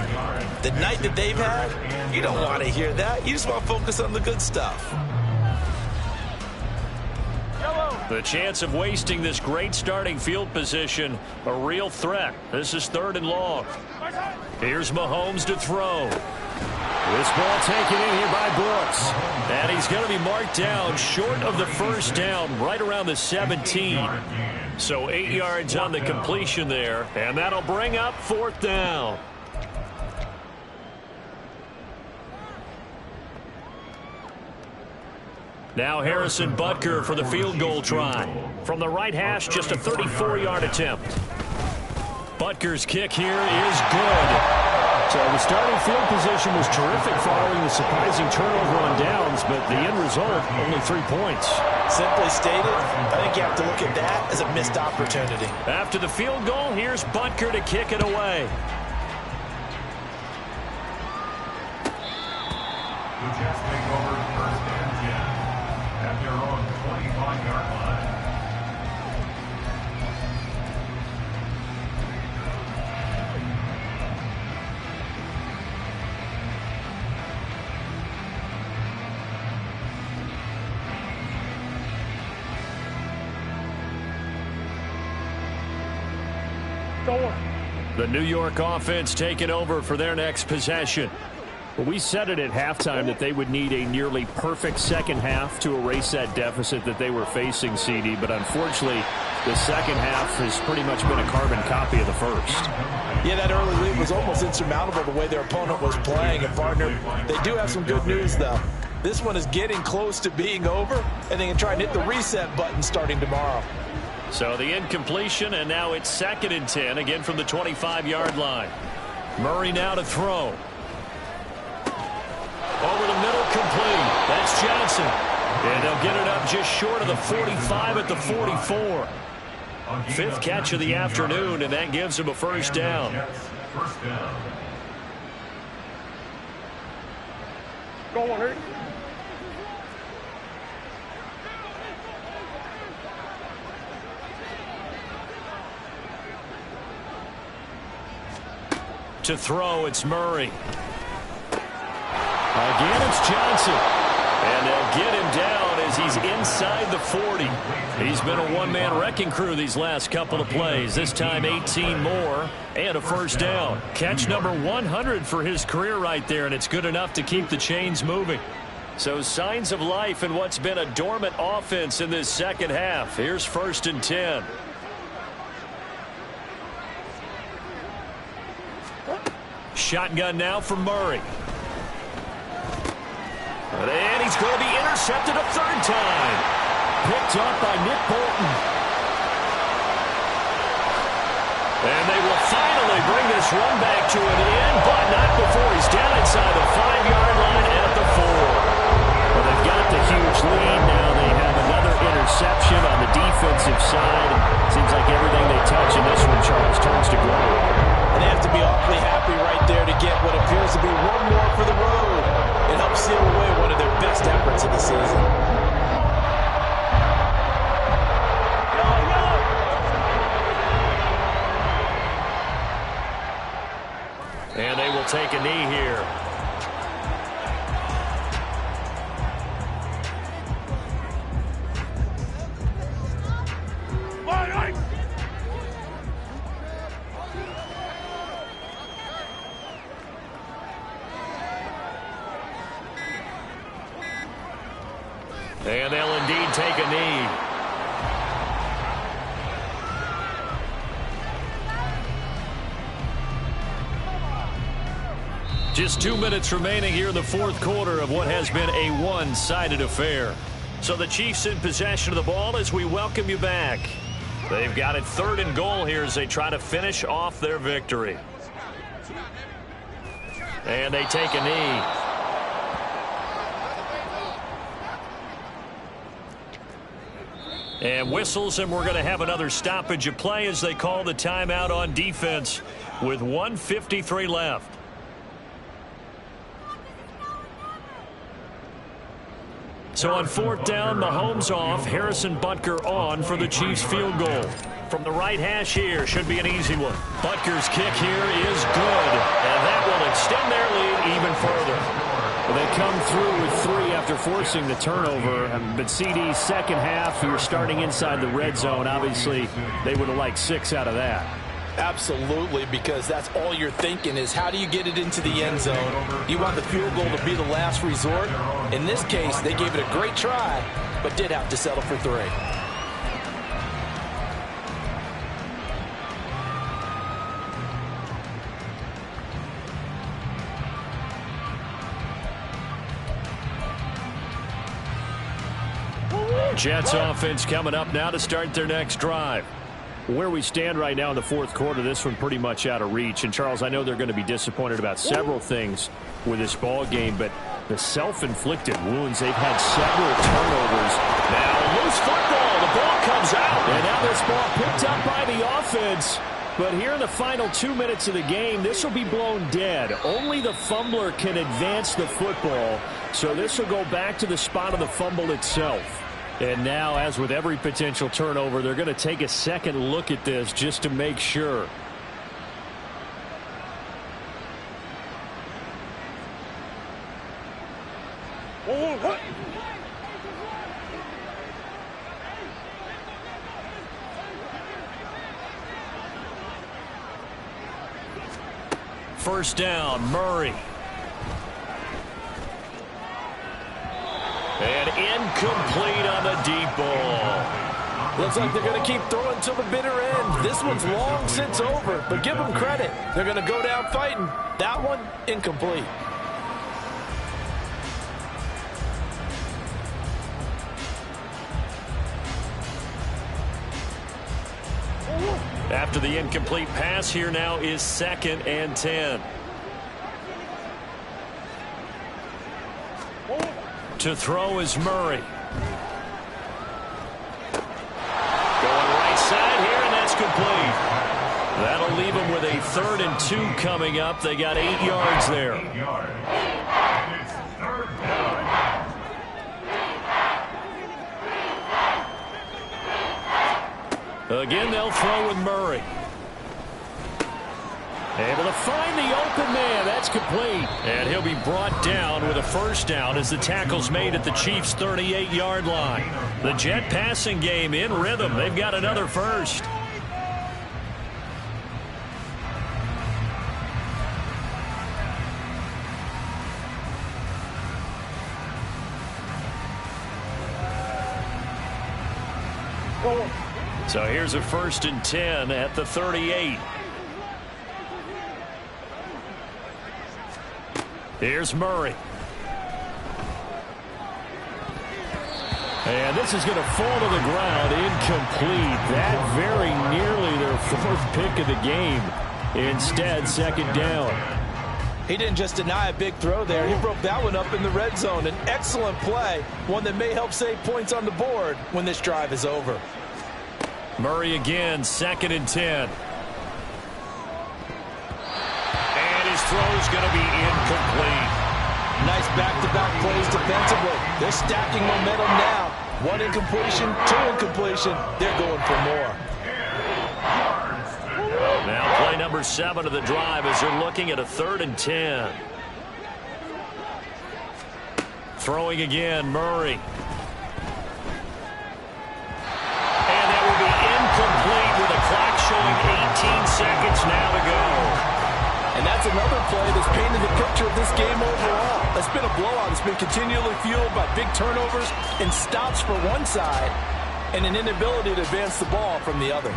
the night that they've had, you don't want to hear that. You just want to focus on the good stuff. The chance of wasting this great starting field position, a real threat. This is 3rd and long. Here's Mahomes to throw. This ball taken in here by Brooks. And he's going to be marked down short of the 1st down, right around the 17. So 8 yards on the completion there, and that'll bring up 4th down. Now Harrison Butker for the field goal try. From the right hash, just a 34-yard attempt. Butker's kick here is good. So the starting field position was terrific following the surprising turnover on downs, but the end result, only 3 points. Simply stated, I think you have to look at that as a missed opportunity. After the field goal, here's Butker to kick it away. The Jets take over 1st and 10 at their own 25-yard line. The New York offense taking over for their next possession. Well, we said it at halftime that they would need a nearly perfect second half to erase that deficit that they were facing, CD. But unfortunately, the second half has pretty much been a carbon copy of the first. Yeah, that early lead was almost insurmountable the way their opponent was playing. And, partner, they do have some good news, though. This one is getting close to being over, and they can try and hit the reset button starting tomorrow. So the incompletion, and now it's 2nd and 10, again from the 25-yard line. Murray now to throw. Over the middle, complete. That's Johnson. And they'll get it up just short of the 45 at the 44. 5th catch of the afternoon, and that gives him a first down. First down. Go on, hurry. To throw, it's Murray. Again, it's Johnson. And they'll get him down as he's inside the 40. He's been a one-man wrecking crew these last couple of plays. This time 18 more and a first down. Catch number 100 for his career right there, and it's good enough to keep the chains moving. So signs of life in what's been a dormant offense in this second half. Here's 1st and 10. Shotgun now for Murray. And he's going to be intercepted a 3rd time. Picked up by Nick Bolton. And they will finally bring this run back to an end, but not before he's down inside the 5-yard line at the 4. Well, they've got the huge lead. Now they have another interception on the defensive side. Seems like everything they touch in this one, Charles, turns to gold. And they have to be awfully happy right there to get what appears to be one more for the road. It helps seal away one of their best efforts of the season. And they will take a knee here. And they'll indeed take a knee. Just 2 minutes remaining here in the 4th quarter of what has been a one-sided affair. So the Chiefs in possession of the ball as we welcome you back. They've got it 3rd and goal here as they try to finish off their victory. And they take a knee. And whistles, and we're going to have another stoppage of play as they call the timeout on defense with 1:53 left. So on 4th down, Mahomes off, Harrison Butker on for the Chiefs field goal. From the right hash here, should be an easy one. Butker's kick here is good, and that will extend their lead even further. Well, they come through with 3 after forcing the turnover. But CD's second half, you're starting inside the red zone. Obviously, they would have liked 6 out of that. Absolutely, because that's all you're thinking is how do you get it into the end zone? You want the field goal to be the last resort. In this case, they gave it a great try, but did have to settle for 3. Jets offense coming up now to start their next drive. Where we stand right now in the 4th quarter, this one pretty much out of reach. And, Charles, I know they're going to be disappointed about several things with this ball game, but the self-inflicted wounds, they've had several turnovers. Now, loose football. The ball comes out. And now this ball picked up by the offense. But here in the final 2 minutes of the game, this will be blown dead. Only the fumbler can advance the football. So this will go back to the spot of the fumble itself. And now, as with every potential turnover, they're going to take a second look at this just to make sure. First down, Murray. And incomplete on the deep ball. Looks like they're going to keep throwing till the bitter end. This one's long since over, but give them credit. They're going to go down fighting. That one, incomplete. After the incomplete pass, here now is 2nd and 10. To throw is Murray. Going right side here, and that's complete. That'll leave them with a 3rd and 2 coming up. They got 8 yards there. 8 yards. It's 3rd down. Again, they'll throw with Murray. Able to find the open man. That's complete. And he'll be brought down with a 1st down as the tackle's made at the Chiefs' 38-yard line. The Jet passing game in rhythm. They've got another 1st. So here's a 1st and 10 at the 38. Here's Murray. And this is going to fall to the ground, incomplete. That very nearly their 4th pick of the game. Instead, 2nd down. He didn't just deny a big throw there. He broke that one up in the red zone. An excellent play, one that may help save points on the board when this drive is over. Murray again, 2nd and 10. And his throw's going to be incomplete. Nice back-to-back plays defensively. They're stacking momentum now. 1 incompletion, 2 incompletion. They're going for more. Now play number 7 of the drive as they're looking at a 3rd and 10. Throwing again, Murray. And that will be incomplete with the clock showing 18 seconds now to go. And that's another play that's painted the picture of this game overall. It's been a blowout. It's been continually fueled by big turnovers and stops for one side and an inability to advance the ball from the other.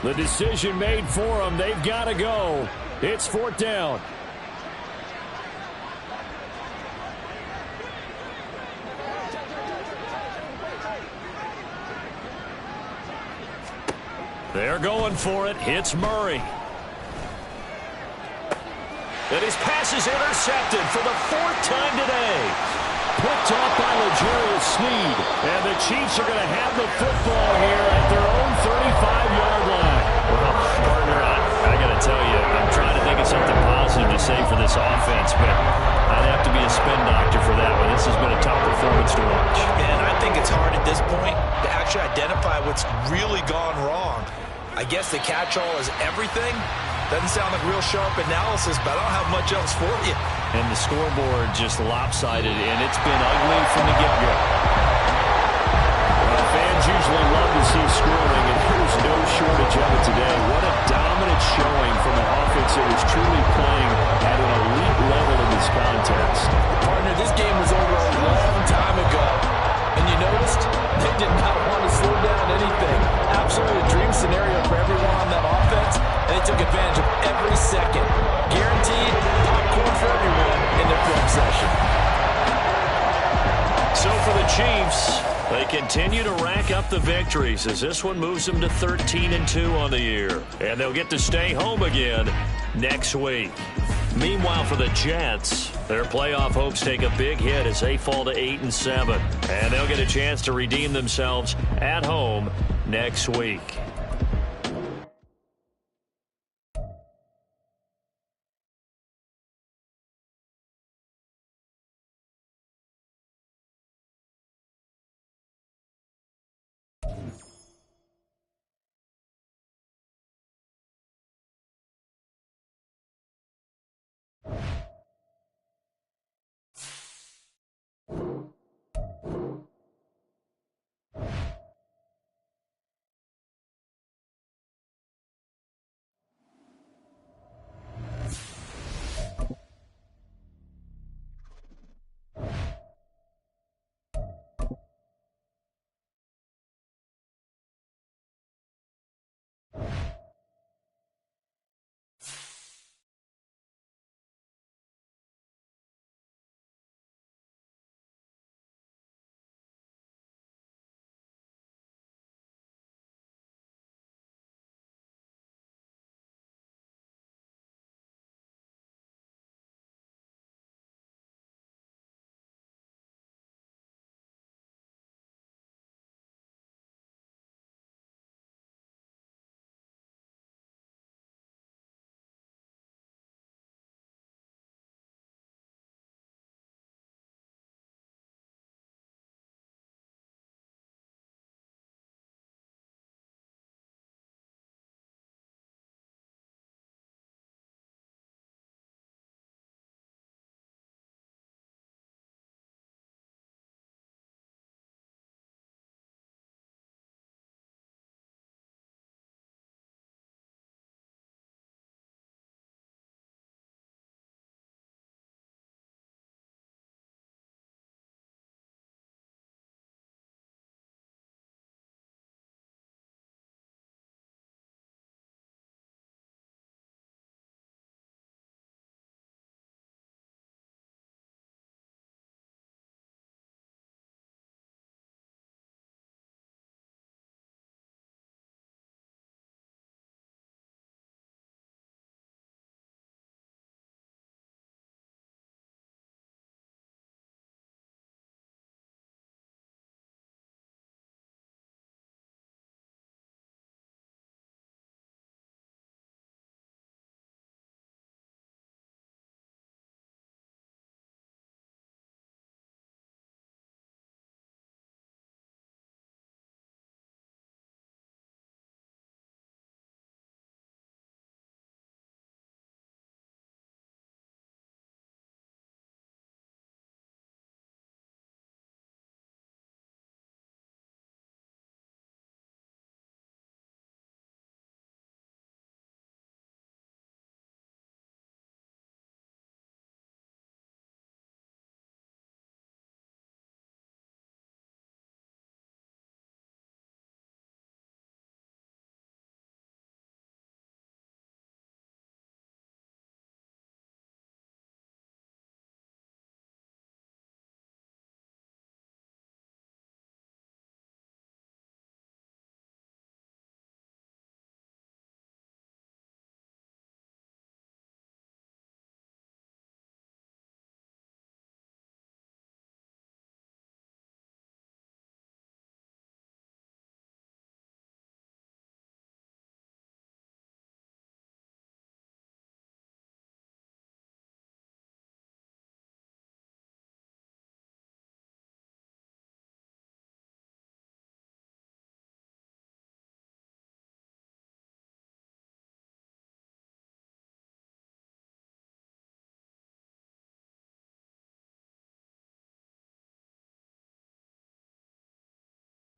The decision made for them. They've got to go. It's 4th down. They're going for it. Hits Murray. And his pass is intercepted for the 4th time today. Picked off by L'Jarius Sneed. And the Chiefs are going to have the football here at their own 35-yard line. Well, partner, I got to tell you, I'm trying to think of something positive to say for this offense, but I'd have to be a spin doctor for that one. This has been a tough performance to watch. And I think it's hard at this point to actually identify what's really gone wrong. I guess the catch-all is everything. Doesn't sound like real sharp analysis, but I don't have much else for you. And the scoreboard just lopsided, and it's been ugly from the get-go. Well, fans usually love to see scoring, and there's no shortage of it today. What a dominant showing from an offense that is truly playing at an elite level in this contest. Partner, this game was over a long time ago. And you noticed they did not want to slow down anything. Absolutely a dream scenario for everyone on that offense, and they took advantage of every second. Guaranteed popcorn for everyone in their film session. So for the Chiefs, they continue to rack up the victories as this one moves them to 13 and 2 on the year. And they'll get to stay home again next week. Meanwhile, for the Jets, their playoff hopes take a big hit as they fall to 8 and 7. And they'll get a chance to redeem themselves at home next week.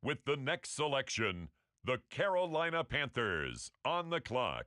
With the next selection, the Carolina Panthers on the clock.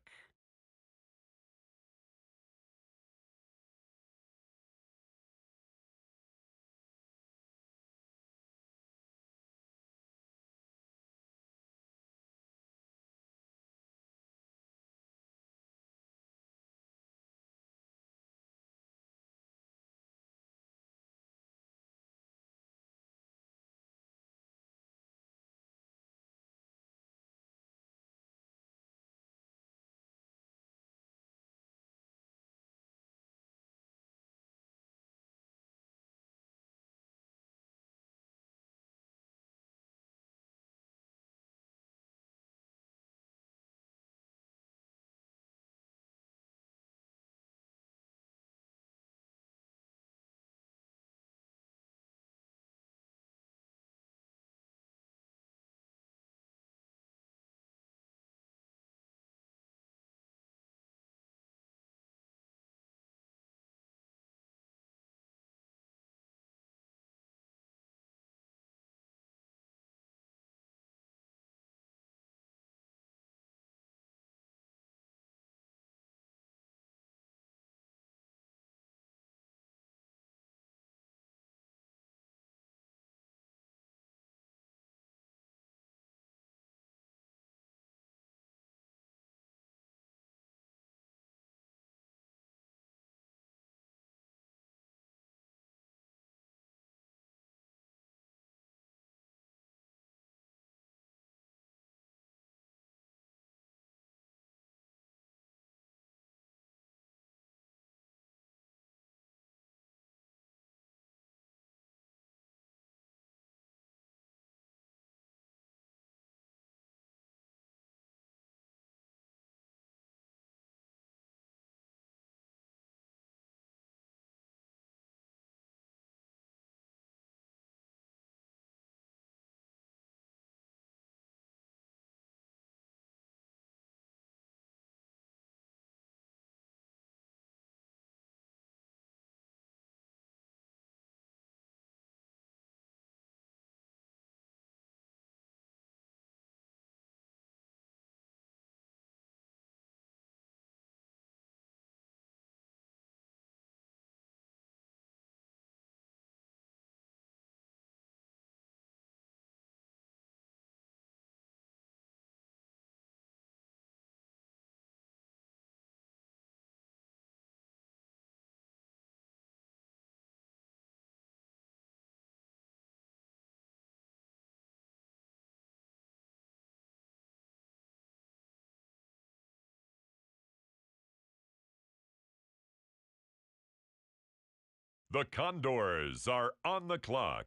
The Condors are on the clock.